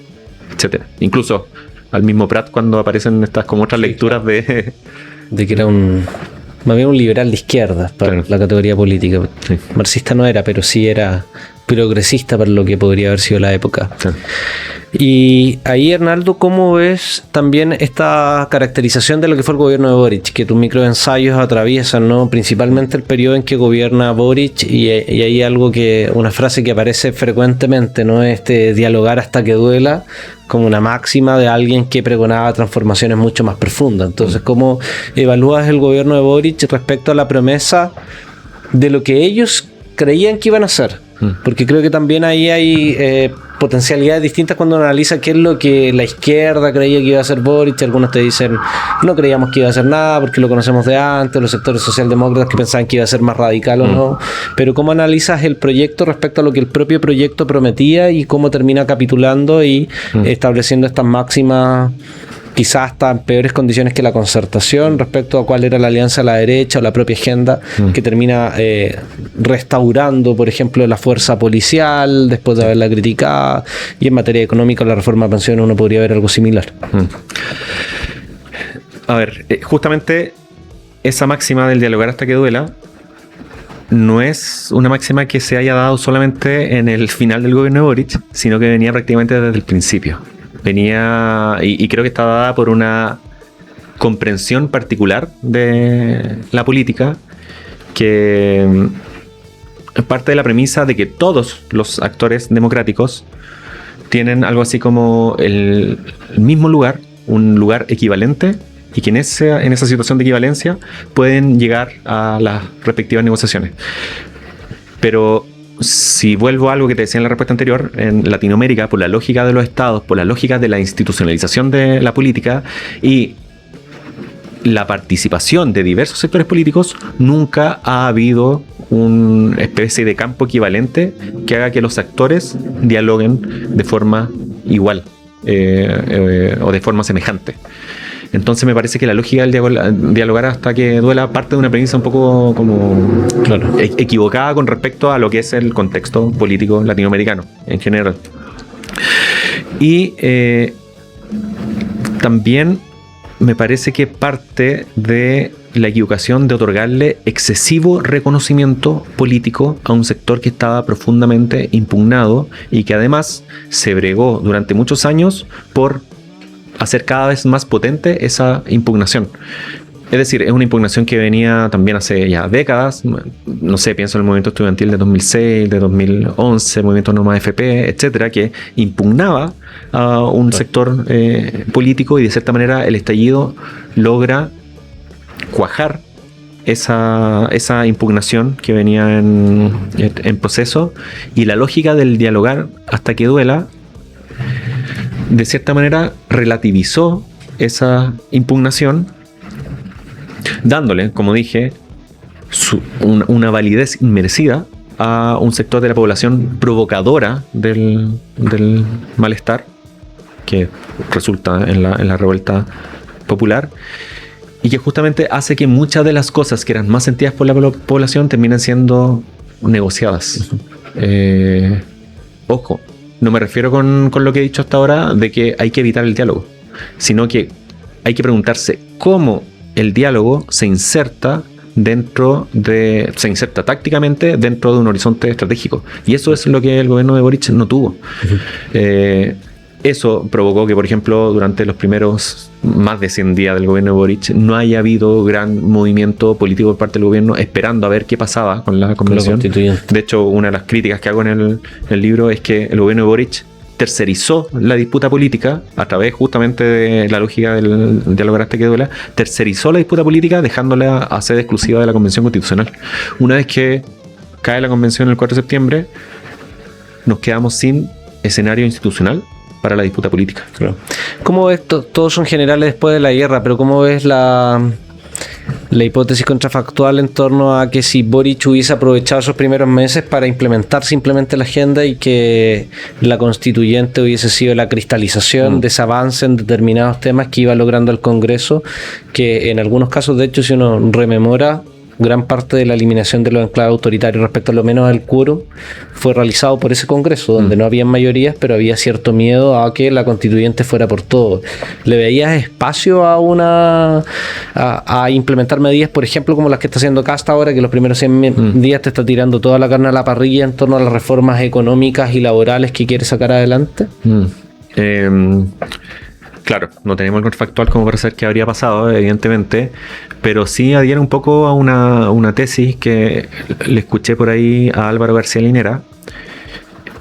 etcétera. Incluso al mismo Prat cuando aparecen estas como otras lecturas de
que era más bien un liberal de izquierda para la categoría política. Sí. Marxista no era, pero sí era progresista para lo que podría haber sido la época. Sí. Y ahí, Arnaldo, ¿cómo ves también esta caracterización de lo que fue el gobierno de Boric? Que tus microensayos atraviesan, ¿no?, principalmente el periodo en que gobierna Boric, y hay algo una frase que aparece frecuentemente, ¿no?, dialogar hasta que duela, como una máxima de alguien que pregonaba transformaciones mucho más profundas. Entonces, ¿cómo evalúas el gobierno de Boric respecto a la promesa de lo que ellos creían que iban a hacer? Porque creo que también ahí hay potencialidades distintas cuando uno analiza qué es lo que la izquierda creía que iba a hacer Boric. Algunos te dicen, no creíamos que iba a hacer nada porque lo conocemos de antes, los sectores socialdemócratas que pensaban que iba a ser más radical o no. Pero ¿cómo analizas el proyecto respecto a lo que el propio proyecto prometía y cómo termina capitulando y estableciendo estas máximas, quizás hasta en peores condiciones que la concertación, respecto a cuál era la alianza a la derecha o la propia agenda que termina restaurando, por ejemplo, la fuerza policial después de haberla criticado, y en materia económica la reforma de pensiones uno podría ver algo similar?
A ver, justamente esa máxima del dialogar hasta que duela no es una máxima que se haya dado solamente en el final del gobierno de Boric, sino que venía prácticamente desde el principio. Venía, y creo que está dada por una comprensión particular de la política, que parte de la premisa de que todos los actores democráticos tienen algo así como el mismo lugar, un lugar equivalente, y que en esa situación de equivalencia pueden llegar a las respectivas negociaciones. Pero si vuelvo a algo que te decía en la respuesta anterior, en Latinoamérica, por la lógica de los estados, por la lógica de la institucionalización de la política y la participación de diversos sectores políticos, nunca ha habido una especie de campo equivalente que haga que los actores dialoguen de forma igual o de forma semejante. Entonces me parece que la lógica del dialogar hasta que duela parte de una premisa un poco como equivocada con respecto a lo que es el contexto político latinoamericano en general. Y también me parece que parte de la equivocación de otorgarle excesivo reconocimiento político a un sector que estaba profundamente impugnado y que además se bregó durante muchos años por hacer cada vez más potente esa impugnación. Es decir, es una impugnación que venía también hace ya décadas. No sé, pienso en el movimiento estudiantil de 2006, de 2011, el movimiento Norma FP, etcétera, que impugnaba a un sector político, y de cierta manera el estallido logra cuajar esa impugnación que venía en proceso, y la lógica del dialogar hasta que duela de cierta manera relativizó esa impugnación, dándole, como dije, una validez inmerecida a un sector de la población provocadora del malestar que resulta en la revuelta popular, y que justamente hace que muchas de las cosas que eran más sentidas por la población terminen siendo negociadas. Ojo, no me refiero con lo que he dicho hasta ahora de que hay que evitar el diálogo, sino que hay que preguntarse cómo el diálogo se inserta tácticamente dentro de un horizonte estratégico. Y eso es lo que el gobierno de Boric no tuvo. Eso provocó que, por ejemplo, durante los primeros más de 100 días del gobierno de Boric no haya habido gran movimiento político por parte del gobierno esperando a ver qué pasaba con la convención. De hecho, una de las críticas que hago en el libro es que el gobierno de Boric tercerizó la disputa política a través justamente de la lógica del diálogo hasta que duela, tercerizó la disputa política dejándola a sede exclusiva de la Convención Constitucional. Una vez que cae la convención el 4 de septiembre, nos quedamos sin escenario institucional para la disputa política.
Claro. ¿Cómo ves, todos son generales después de la guerra, pero cómo ves la hipótesis contrafactual en torno a que si Boric hubiese aprovechado esos primeros meses para implementar simplemente la agenda y que la constituyente hubiese sido la cristalización de ese avance en determinados temas que iba logrando el Congreso, que en algunos casos, de hecho, si uno rememora, gran parte de la eliminación de los enclaves autoritarios respecto a lo menos al quórum fue realizado por ese Congreso, donde no había mayorías, pero había cierto miedo a que la constituyente fuera por todo. ¿Le veías espacio a implementar medidas, por ejemplo, como las que está haciendo Kast ahora, que los primeros 100 días te está tirando toda la carne a la parrilla en torno a las reformas económicas y laborales que quiere sacar adelante?
Claro, no tenemos el contrafactual como para saber qué habría pasado, evidentemente, pero sí adhiere un poco a una tesis que le escuché por ahí a Álvaro García Linera,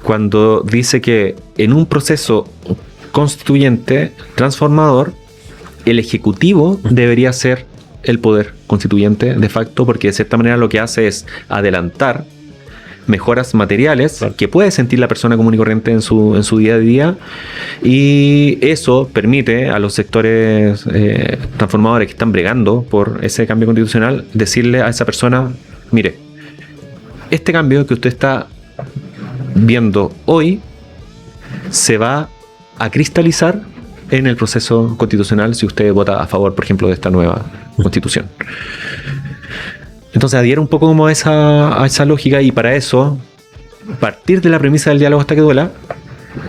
cuando dice que en un proceso constituyente transformador, el Ejecutivo debería ser el poder constituyente de facto, porque de cierta manera lo que hace es adelantar mejoras materiales que puede sentir la persona común y corriente en su día a día, y eso permite a los sectores transformadores que están bregando por ese cambio constitucional decirle a esa persona: mire, este cambio que usted está viendo hoy se va a cristalizar en el proceso constitucional si usted vota a favor, por ejemplo, de esta nueva constitución. Entonces adhiere un poco como a esa lógica, y para eso partir de la premisa del diálogo hasta que duela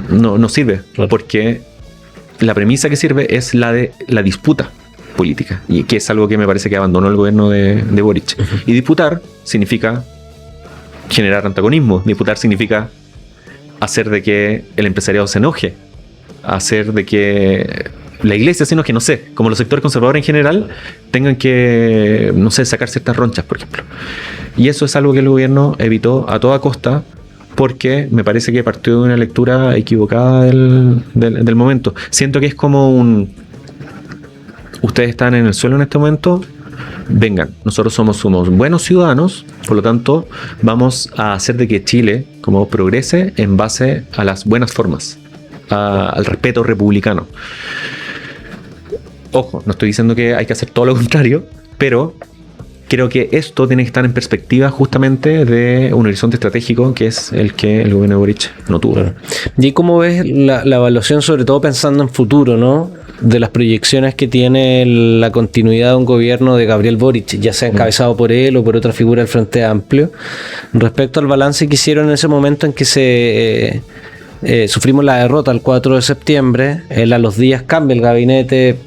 no sirve, porque la premisa que sirve es la de la disputa política, y que es algo que me parece que abandonó el gobierno de Boric. Y disputar significa generar antagonismo. Disputar significa hacer de que el empresariado se enoje, hacer de que la iglesia se enoje, no sé, como los sectores conservadores en general tengan que, no sé, sacar ciertas ronchas, por ejemplo. Y eso es algo que el gobierno evitó a toda costa, porque me parece que partió de una lectura equivocada del momento. Siento que es como ustedes están en el suelo en este momento, vengan, nosotros somos buenos ciudadanos, por lo tanto vamos a hacer de que Chile como progrese en base a las buenas formas, al respeto republicano. Ojo, no estoy diciendo que hay que hacer todo lo contrario, pero creo que esto tiene que estar en perspectiva justamente de un horizonte estratégico que es el que el gobierno de Boric no tuvo.
Claro. ¿Y cómo ves la evaluación, sobre todo pensando en futuro, ¿no?, de las proyecciones que tiene la continuidad de un gobierno de Gabriel Boric, ya sea encabezado por él o por otra figura del Frente Amplio, respecto al balance que hicieron en ese momento en que sufrimos la derrota el 4 de septiembre, él a los días cambia el gabinete,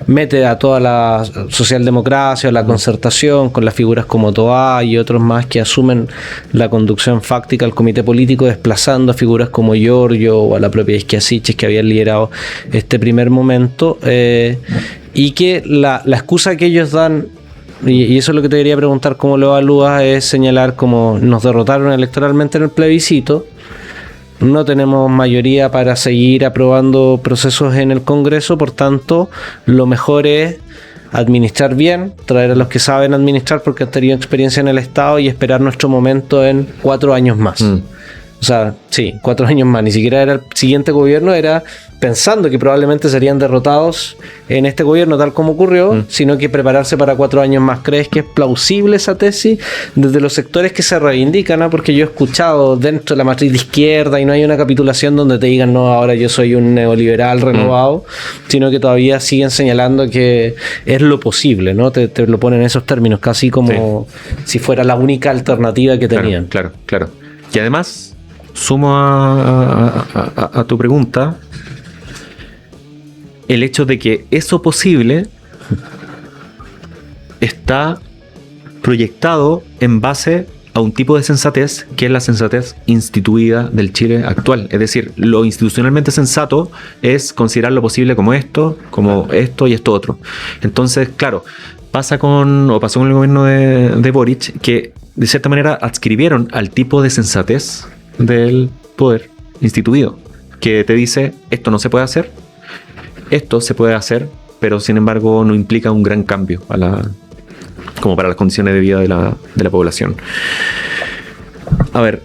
mete a toda la socialdemocracia o la concertación con las figuras como Toá y otros más que asumen la conducción fáctica del comité político, desplazando a figuras como Giorgio o a la propia Isquia Siches, que habían liderado este primer momento, y que la excusa que ellos dan, y eso es lo que te quería preguntar, cómo lo evalúas, es señalar como nos derrotaron electoralmente en el plebiscito, no tenemos mayoría para seguir aprobando procesos en el Congreso, por tanto, lo mejor es administrar bien, traer a los que saben administrar porque han tenido experiencia en el Estado y esperar nuestro momento en 4 años más. O sea, sí, 4 años más. Ni siquiera era el siguiente gobierno, era pensando que probablemente serían derrotados en este gobierno tal como ocurrió, sino que prepararse para 4 años más. ¿Crees que es plausible esa tesis desde los sectores que se reivindican? ¿No? Porque yo he escuchado dentro de la matriz de izquierda y no hay una capitulación donde te digan, no, ahora yo soy un neoliberal renovado, sino que todavía siguen señalando que es lo posible, ¿no? Te lo ponen en esos términos, casi como si fuera la única alternativa que tenían.
Claro. Y además, sumo a tu pregunta el hecho de que eso posible está proyectado en base a un tipo de sensatez que es la sensatez instituida del Chile actual. Es decir, lo institucionalmente sensato es considerar lo posible como esto y esto otro. Entonces, claro, pasó con el gobierno de Boric, que de cierta manera adscribieron al tipo de sensatez del poder instituido, que te dice, esto no se puede hacer, esto se puede hacer, pero sin embargo no implica un gran cambio como para las condiciones de vida de la población. A ver,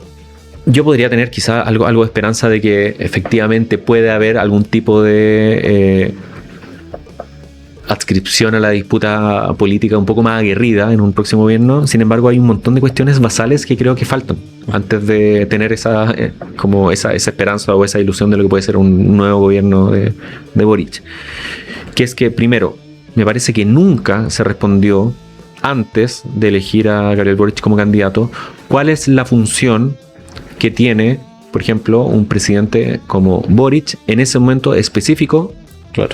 yo podría tener quizá algo de esperanza de que efectivamente puede haber algún tipo de adscripción a la disputa política un poco más aguerrida en un próximo gobierno. Sin embargo, hay un montón de cuestiones basales que creo que faltan antes de tener esa esperanza o esa ilusión de lo que puede ser un nuevo gobierno de Boric. Que es que, primero, me parece que nunca se respondió antes de elegir a Gabriel Boric como candidato cuál es la función que tiene, por ejemplo, un presidente como Boric en ese momento específico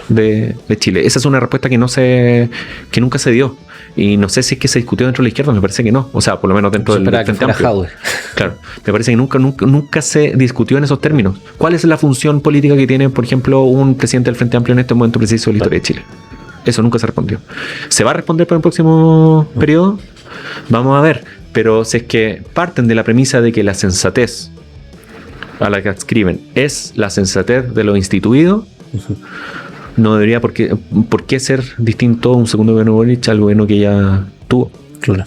de Chile. Esa es una respuesta que nunca se dio. Y no sé si es que se discutió dentro de la izquierda, me parece que no. O sea, por lo menos dentro del Frente Amplio. Claro, me parece que nunca se discutió en esos términos. ¿Cuál es la función política que tiene, por ejemplo, un presidente del Frente Amplio en este momento preciso de la historia de Chile? Eso nunca se respondió. ¿Se va a responder para el próximo periodo? Vamos a ver. Pero si es que parten de la premisa de que la sensatez a la que adscriben es la sensatez de lo instituido, no debería por qué ser distinto un segundo gobierno Boric al gobierno que ya tuvo.
Claro.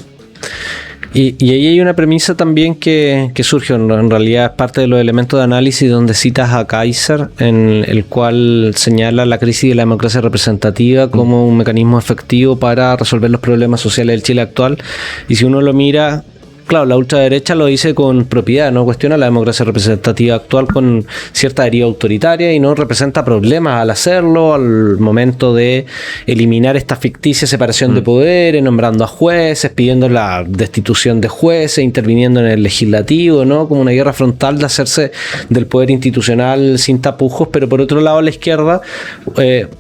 Y ahí hay una premisa también que surge, en realidad es parte de los elementos de análisis donde citas a Kaiser, en el cual señala la crisis de la democracia representativa como un mecanismo efectivo para resolver los problemas sociales del Chile actual. Y si uno lo mira, Claro, la ultraderecha lo dice con propiedad, no cuestiona la democracia representativa actual con cierta deriva autoritaria y no representa problemas al hacerlo, al momento de eliminar esta ficticia separación de poderes, nombrando a jueces, pidiendo la destitución de jueces, interviniendo en el legislativo, ¿no? Como una guerra frontal de hacerse del poder institucional sin tapujos, pero por otro lado la izquierda,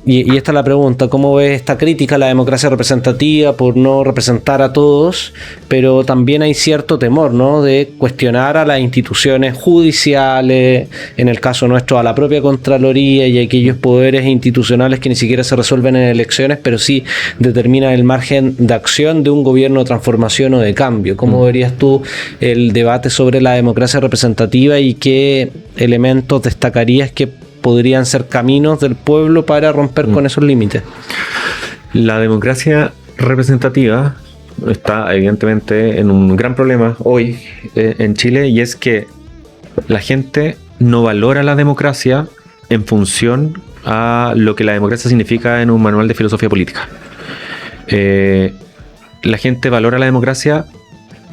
y esta es la pregunta, ¿cómo ves esta crítica a la democracia representativa por no representar a todos? Pero también hay cierto temor, ¿no? De cuestionar a las instituciones judiciales, en el caso nuestro a la propia Contraloría y aquellos poderes institucionales que ni siquiera se resuelven en elecciones, pero sí determinan el margen de acción de un gobierno de transformación o de cambio. ¿Cómo verías tú el debate sobre la democracia representativa y qué elementos destacarías que podrían ser caminos del pueblo para romper con esos límites?
La democracia representativa está evidentemente en un gran problema hoy en Chile, y es que la gente no valora la democracia en función a lo que la democracia significa en un manual de filosofía política. La gente valora la democracia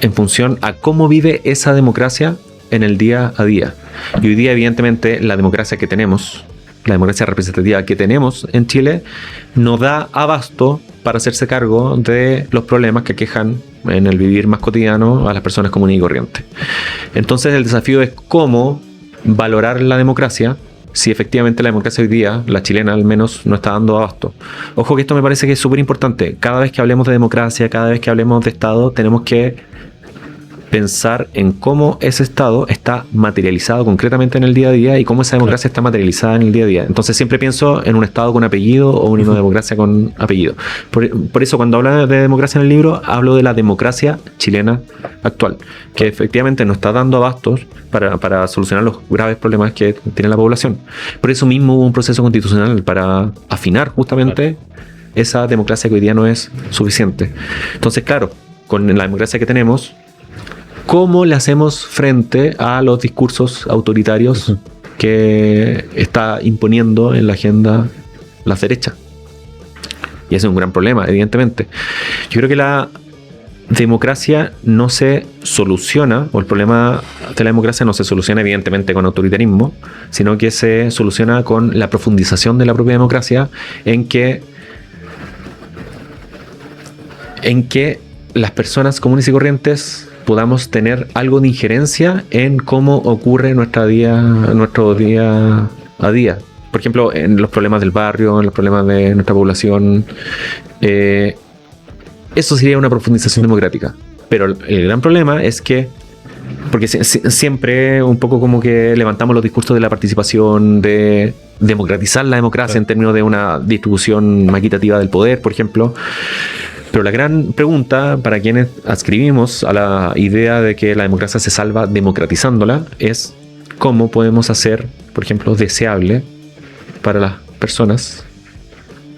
en función a cómo vive esa democracia en el día a día. Y hoy día, evidentemente, la democracia que tenemos, la democracia representativa que tenemos en Chile, no da abasto para hacerse cargo de los problemas que aquejan en el vivir más cotidiano a las personas comunes y corrientes. Entonces el desafío es cómo valorar la democracia si efectivamente la democracia hoy día, la chilena al menos, no está dando abasto. Ojo que esto me parece que es súper importante. Cada vez que hablemos de democracia, cada vez que hablemos de Estado, tenemos que pensar en cómo ese Estado está materializado concretamente en el día a día y cómo esa democracia está materializada en el día a día. Entonces siempre pienso en un Estado con apellido o una democracia con apellido. Por eso cuando hablo de democracia en el libro, hablo de la democracia chilena actual, que efectivamente no está dando abastos para solucionar los graves problemas que tiene la población. Por eso mismo hubo un proceso constitucional para afinar justamente esa democracia que hoy día no es suficiente. Entonces, claro, con la democracia que tenemos, ¿cómo le hacemos frente a los discursos autoritarios que está imponiendo en la agenda la derecha? Y ese es un gran problema, evidentemente. Yo creo que la democracia no se soluciona, o el problema de la democracia no se soluciona evidentemente con autoritarismo, sino que se soluciona con la profundización de la propia democracia, en que las personas comunes y corrientes podamos tener algo de injerencia en cómo ocurre nuestro día a día. Por ejemplo, en los problemas del barrio, en los problemas de nuestra población. Eso sería una profundización democrática. Pero el gran problema es que, porque siempre un poco como que levantamos los discursos de la participación, de democratizar la democracia en términos de una distribución más equitativa del poder, por ejemplo. Pero la gran pregunta para quienes adscribimos a la idea de que la democracia se salva democratizándola es cómo podemos hacer, por ejemplo, deseable para las personas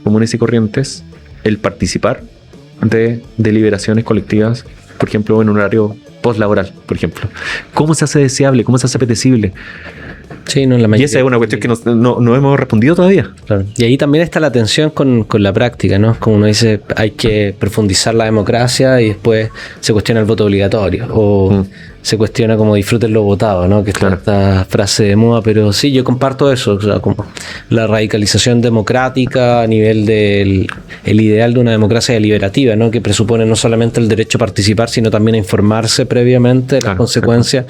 comunes y corrientes el participar de deliberaciones colectivas, por ejemplo, en un horario postlaboral, por ejemplo. ¿Cómo se hace deseable? ¿Cómo se hace apetecible?
Sí, no,
y esa es una cuestión que no hemos respondido todavía.
Claro. Y ahí también está la tensión con la práctica, ¿no? Como uno dice, hay que profundizar la democracia y después se cuestiona el voto obligatorio. O se cuestiona como disfruten lo votado, ¿no? Que está esta frase de moda, pero sí, yo comparto eso, o sea, como la radicalización democrática a nivel del el ideal de una democracia deliberativa, ¿no? Que presupone no solamente el derecho a participar, sino también a informarse previamente de las consecuencias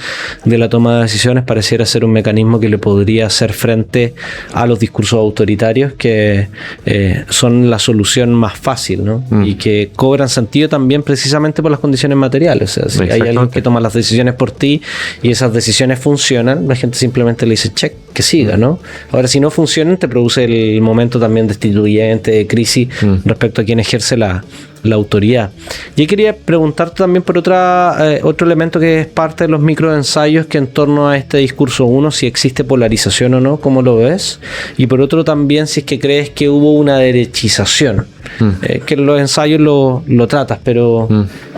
de la toma de decisiones. Pareciera ser un mecanismo que le podría hacer frente a los discursos autoritarios que son la solución más fácil, ¿no? Y que cobran sentido también precisamente por las condiciones materiales. O sea, si hay alguien que toma las decisiones por ti y esas decisiones funcionan, la gente simplemente le dice check, que siga, ¿no? Ahora, si no funcionan, te produce el momento también destituyente, de crisis respecto a quien ejerce la autoridad. Y quería preguntarte también por otro elemento que es parte de los microensayos, que en torno a este discurso, uno, si existe polarización o no, ¿cómo lo ves? Y por otro también, si es que crees que hubo una derechización, que en los ensayos lo tratas, pero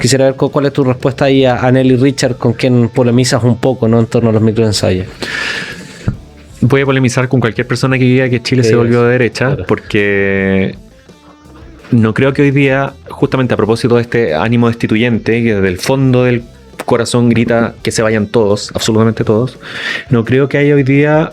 quisiera ver cuál es tu respuesta ahí a Nelly Richard, con quien polemizas un poco, ¿no? En torno a los microensayos.
Voy a polemizar con cualquier persona que diga que Chile se volvió de derecha, porque no creo que hoy día, justamente a propósito de este ánimo destituyente, que desde el fondo del corazón grita que se vayan todos, absolutamente todos. No creo que haya hoy día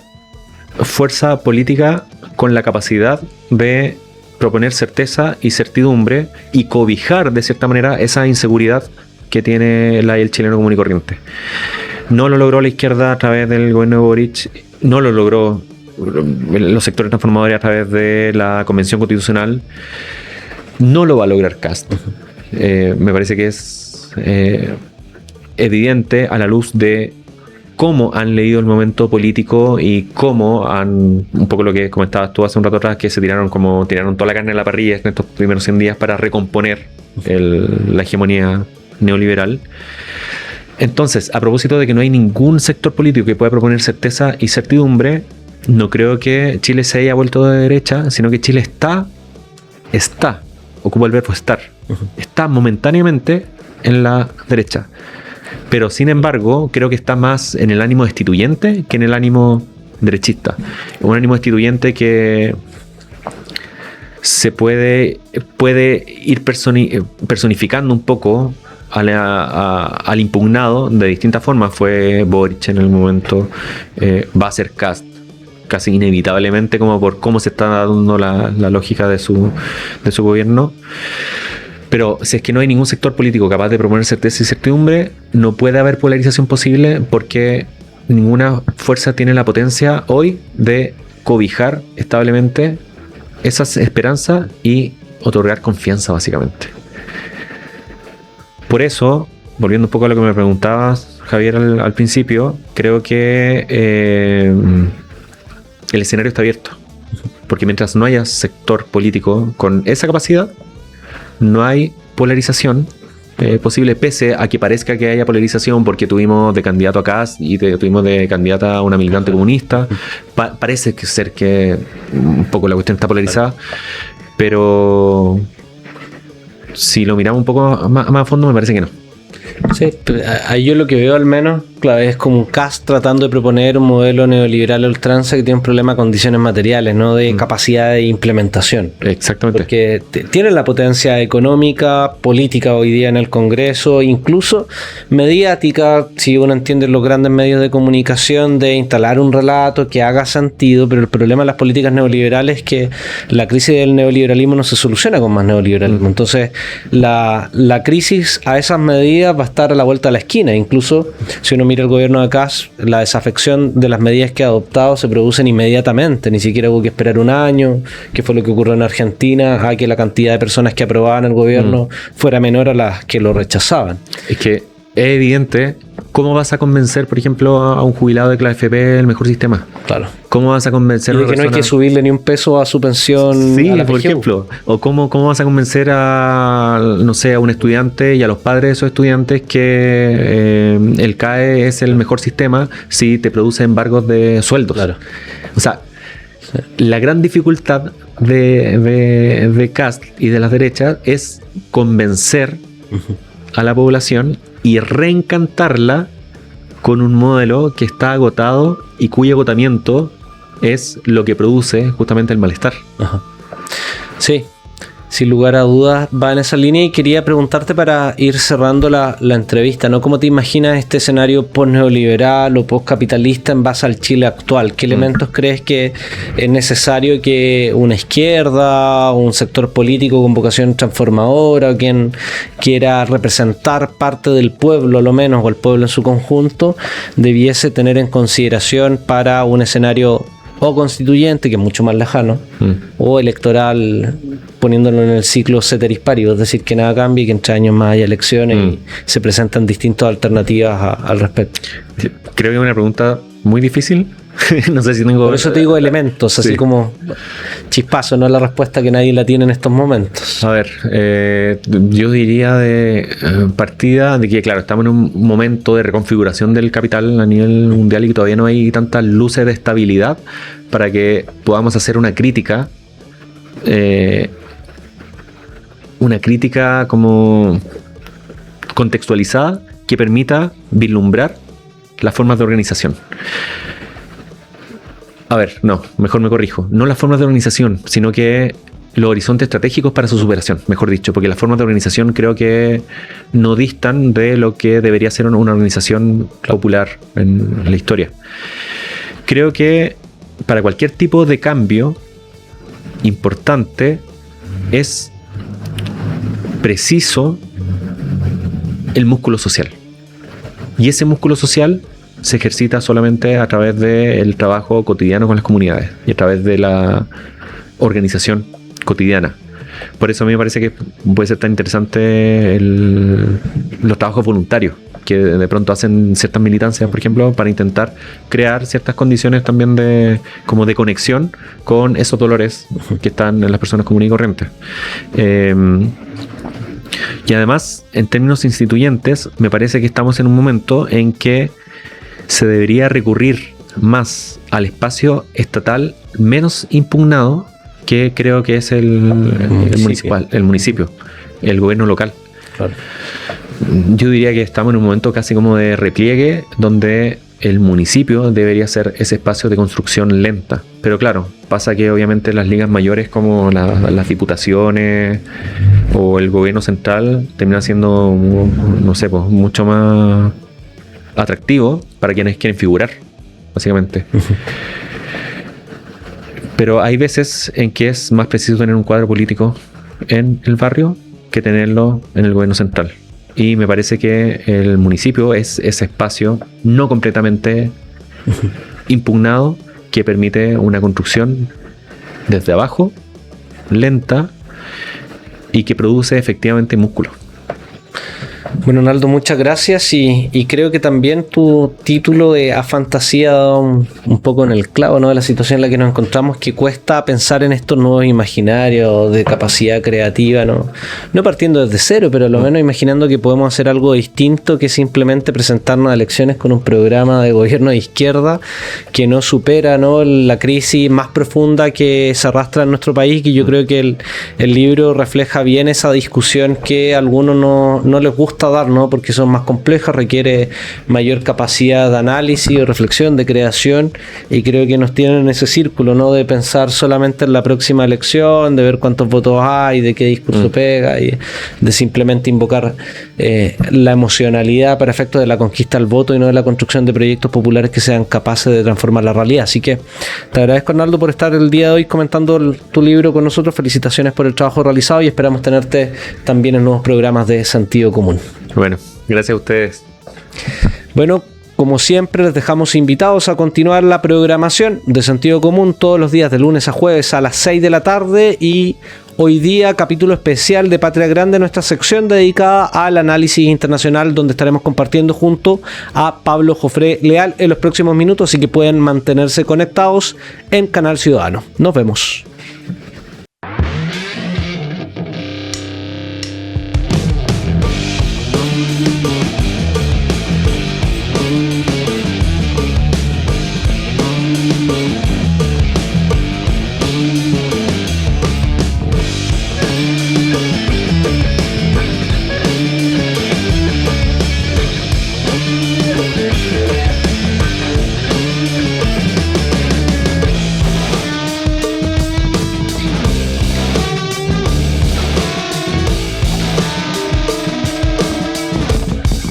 fuerza política con la capacidad de proponer certeza y certidumbre y cobijar de cierta manera esa inseguridad que tiene el chileno común y corriente. No lo logró la izquierda a través del gobierno de Boric, no lo logró los sectores transformadores a través de la Convención Constitucional, no lo va a lograr Kast. Me parece que es evidente a la luz de cómo han leído el momento político y cómo han, un poco lo que comentabas tú hace un rato atrás, que se tiraron toda la carne a la parrilla en estos primeros 100 días para recomponer la hegemonía neoliberal. Entonces, a propósito de que no hay ningún sector político que pueda proponer certeza y certidumbre, no creo que Chile se haya vuelto de derecha, sino que Chile está, ocupa el verbo estar, está momentáneamente en la derecha. Pero sin embargo, creo que está más en el ánimo destituyente que en el ánimo derechista. Un ánimo destituyente que se puede ir personificando un poco al impugnado de distintas formas. Fue Boric en el momento, va a ser Kast casi inevitablemente, como por cómo se está dando la lógica de su gobierno. Pero si es que no hay ningún sector político capaz de proponer certeza y certidumbre, no puede haber polarización posible, porque ninguna fuerza tiene la potencia hoy de cobijar establemente esas esperanzas y otorgar confianza, básicamente. Por eso, volviendo un poco a lo que me preguntabas, Javier, al principio, creo que el escenario está abierto. Porque mientras no haya sector político con esa capacidad, no hay polarización posible, pese a que parezca que haya polarización, porque tuvimos de candidato a Kast y tuvimos de candidata a una militante comunista. Parece ser que un poco la cuestión está polarizada, pero si lo miramos un poco más a fondo, me parece que no.
Sí, ahí yo lo que veo al menos, claro, es como un Kast tratando de proponer un modelo neoliberal a ultranza que tiene un problema de condiciones materiales, no de capacidad de implementación.
Exactamente.
Porque tiene la potencia económica, política hoy día en el Congreso, incluso mediática, si uno entiende los grandes medios de comunicación, de instalar un relato que haga sentido, pero el problema de las políticas neoliberales es que la crisis del neoliberalismo no se soluciona con más neoliberalismo. Entonces, la crisis a esas medidas va a estar a la vuelta de la esquina. Incluso si uno mira el gobierno de Kast, la desafección de las medidas que ha adoptado se producen inmediatamente, ni siquiera hubo que esperar un año, que fue lo que ocurrió en Argentina, a que la cantidad de personas que aprobaban el gobierno fuera menor a las que lo rechazaban.
Es que es evidente. ¿Cómo vas a convencer, por ejemplo, a un jubilado de que la AFP es el mejor sistema?
Claro.
¿Cómo vas a convencer a una persona?
No hay que subirle ni un peso a su pensión.
Sí,
a la
por
PGU.
ejemplo. O cómo vas a convencer a, no sé, a un estudiante y a los padres de esos estudiantes que el CAE es el mejor sistema si te produce embargos de sueldos.
Claro.
O sea, la gran dificultad de Kast y de las derechas es convencer a la población y reencantarla con un modelo que está agotado y cuyo agotamiento es lo que produce justamente el malestar.
Ajá. Sí, sin lugar a dudas va en esa línea, y quería preguntarte para ir cerrando la entrevista, ¿no? ¿Cómo te imaginas este escenario post-neoliberal o post-capitalista en base al Chile actual? ¿Qué elementos crees que es necesario que una izquierda o un sector político con vocación transformadora, o quien quiera representar parte del pueblo, a lo menos, o el pueblo en su conjunto, debiese tener en consideración para un escenario o constituyente, que es mucho más lejano, o electoral, poniéndolo en el ciclo ceteris paribus, es decir, que nada cambie y que entre años más haya elecciones y se presentan distintas alternativas al respecto?
Creo que es una pregunta muy difícil. No sé si tengo...
Por eso te digo elementos, así como chispazo, no es la respuesta que nadie la tiene en estos momentos.
A ver, yo diría de partida de que, claro, estamos en un momento de reconfiguración del capital a nivel mundial y que todavía no hay tantas luces de estabilidad para que podamos hacer una crítica como contextualizada que permita vislumbrar las formas de organización. A ver, no, mejor me corrijo. No las formas de organización, sino que los horizontes estratégicos para su superación, mejor dicho, porque las formas de organización creo que no distan de lo que debería ser una organización popular en la historia. Creo que para cualquier tipo de cambio importante es preciso el músculo social. Y ese músculo social se ejercita solamente a través del trabajo cotidiano con las comunidades y a través de la organización cotidiana. Por eso a mí me parece que puede ser tan interesante los trabajos voluntarios que de pronto hacen ciertas militancias, por ejemplo, para intentar crear ciertas condiciones también de conexión con esos dolores que están en las personas comunes y corrientes. Y además, en términos instituyentes, me parece que estamos en un momento en que se debería recurrir más al espacio estatal menos impugnado, que creo que es el municipio, el gobierno local.
Claro.
Yo diría que estamos en un momento casi como de repliegue, donde el municipio debería ser ese espacio de construcción lenta. Pero claro, pasa que obviamente las ligas mayores como las diputaciones o el gobierno central terminan siendo, no sé, pues, mucho más atractivo para quienes quieren figurar, básicamente. Pero hay veces en que es más preciso tener un cuadro político en el barrio que tenerlo en el gobierno central. Y me parece que el municipio es ese espacio no completamente impugnado que permite una construcción desde abajo, lenta, y que produce efectivamente músculo.
Bueno, Naldo, muchas gracias y creo que también tu título de A Fantasía ha dado un poco en el clavo, ¿no?, de la situación en la que nos encontramos, que cuesta pensar en estos nuevos imaginarios de capacidad creativa, no partiendo desde cero, pero a lo menos imaginando que podemos hacer algo distinto que simplemente presentarnos a elecciones con un programa de gobierno de izquierda que no supera, ¿no?, la crisis más profunda que se arrastra en nuestro país, que yo creo que el libro refleja bien esa discusión que a algunos no les gusta dar, ¿no?, porque son más complejas, requiere mayor capacidad de análisis, de reflexión, de creación, y creo que nos tienen en ese círculo, ¿no?, de pensar solamente en la próxima elección, de ver cuántos votos hay, de qué discurso pega, y de simplemente invocar la emocionalidad para efectos de la conquista del voto y no de la construcción de proyectos populares que sean capaces de transformar la realidad. Así que te agradezco, Arnaldo, por estar el día de hoy comentando tu libro con nosotros. Felicitaciones por el trabajo realizado y esperamos tenerte también en nuevos programas de Sentido Común.
Bueno, gracias a ustedes.
Bueno, como siempre, les dejamos invitados a continuar la programación de Sentido Común todos los días de lunes a jueves a las 6 de la tarde, y hoy día capítulo especial de Patria Grande, nuestra sección dedicada al análisis internacional, donde estaremos compartiendo junto a Pablo Jofré Leal en los próximos minutos, así que pueden mantenerse conectados en Canal Ciudadano. Nos vemos.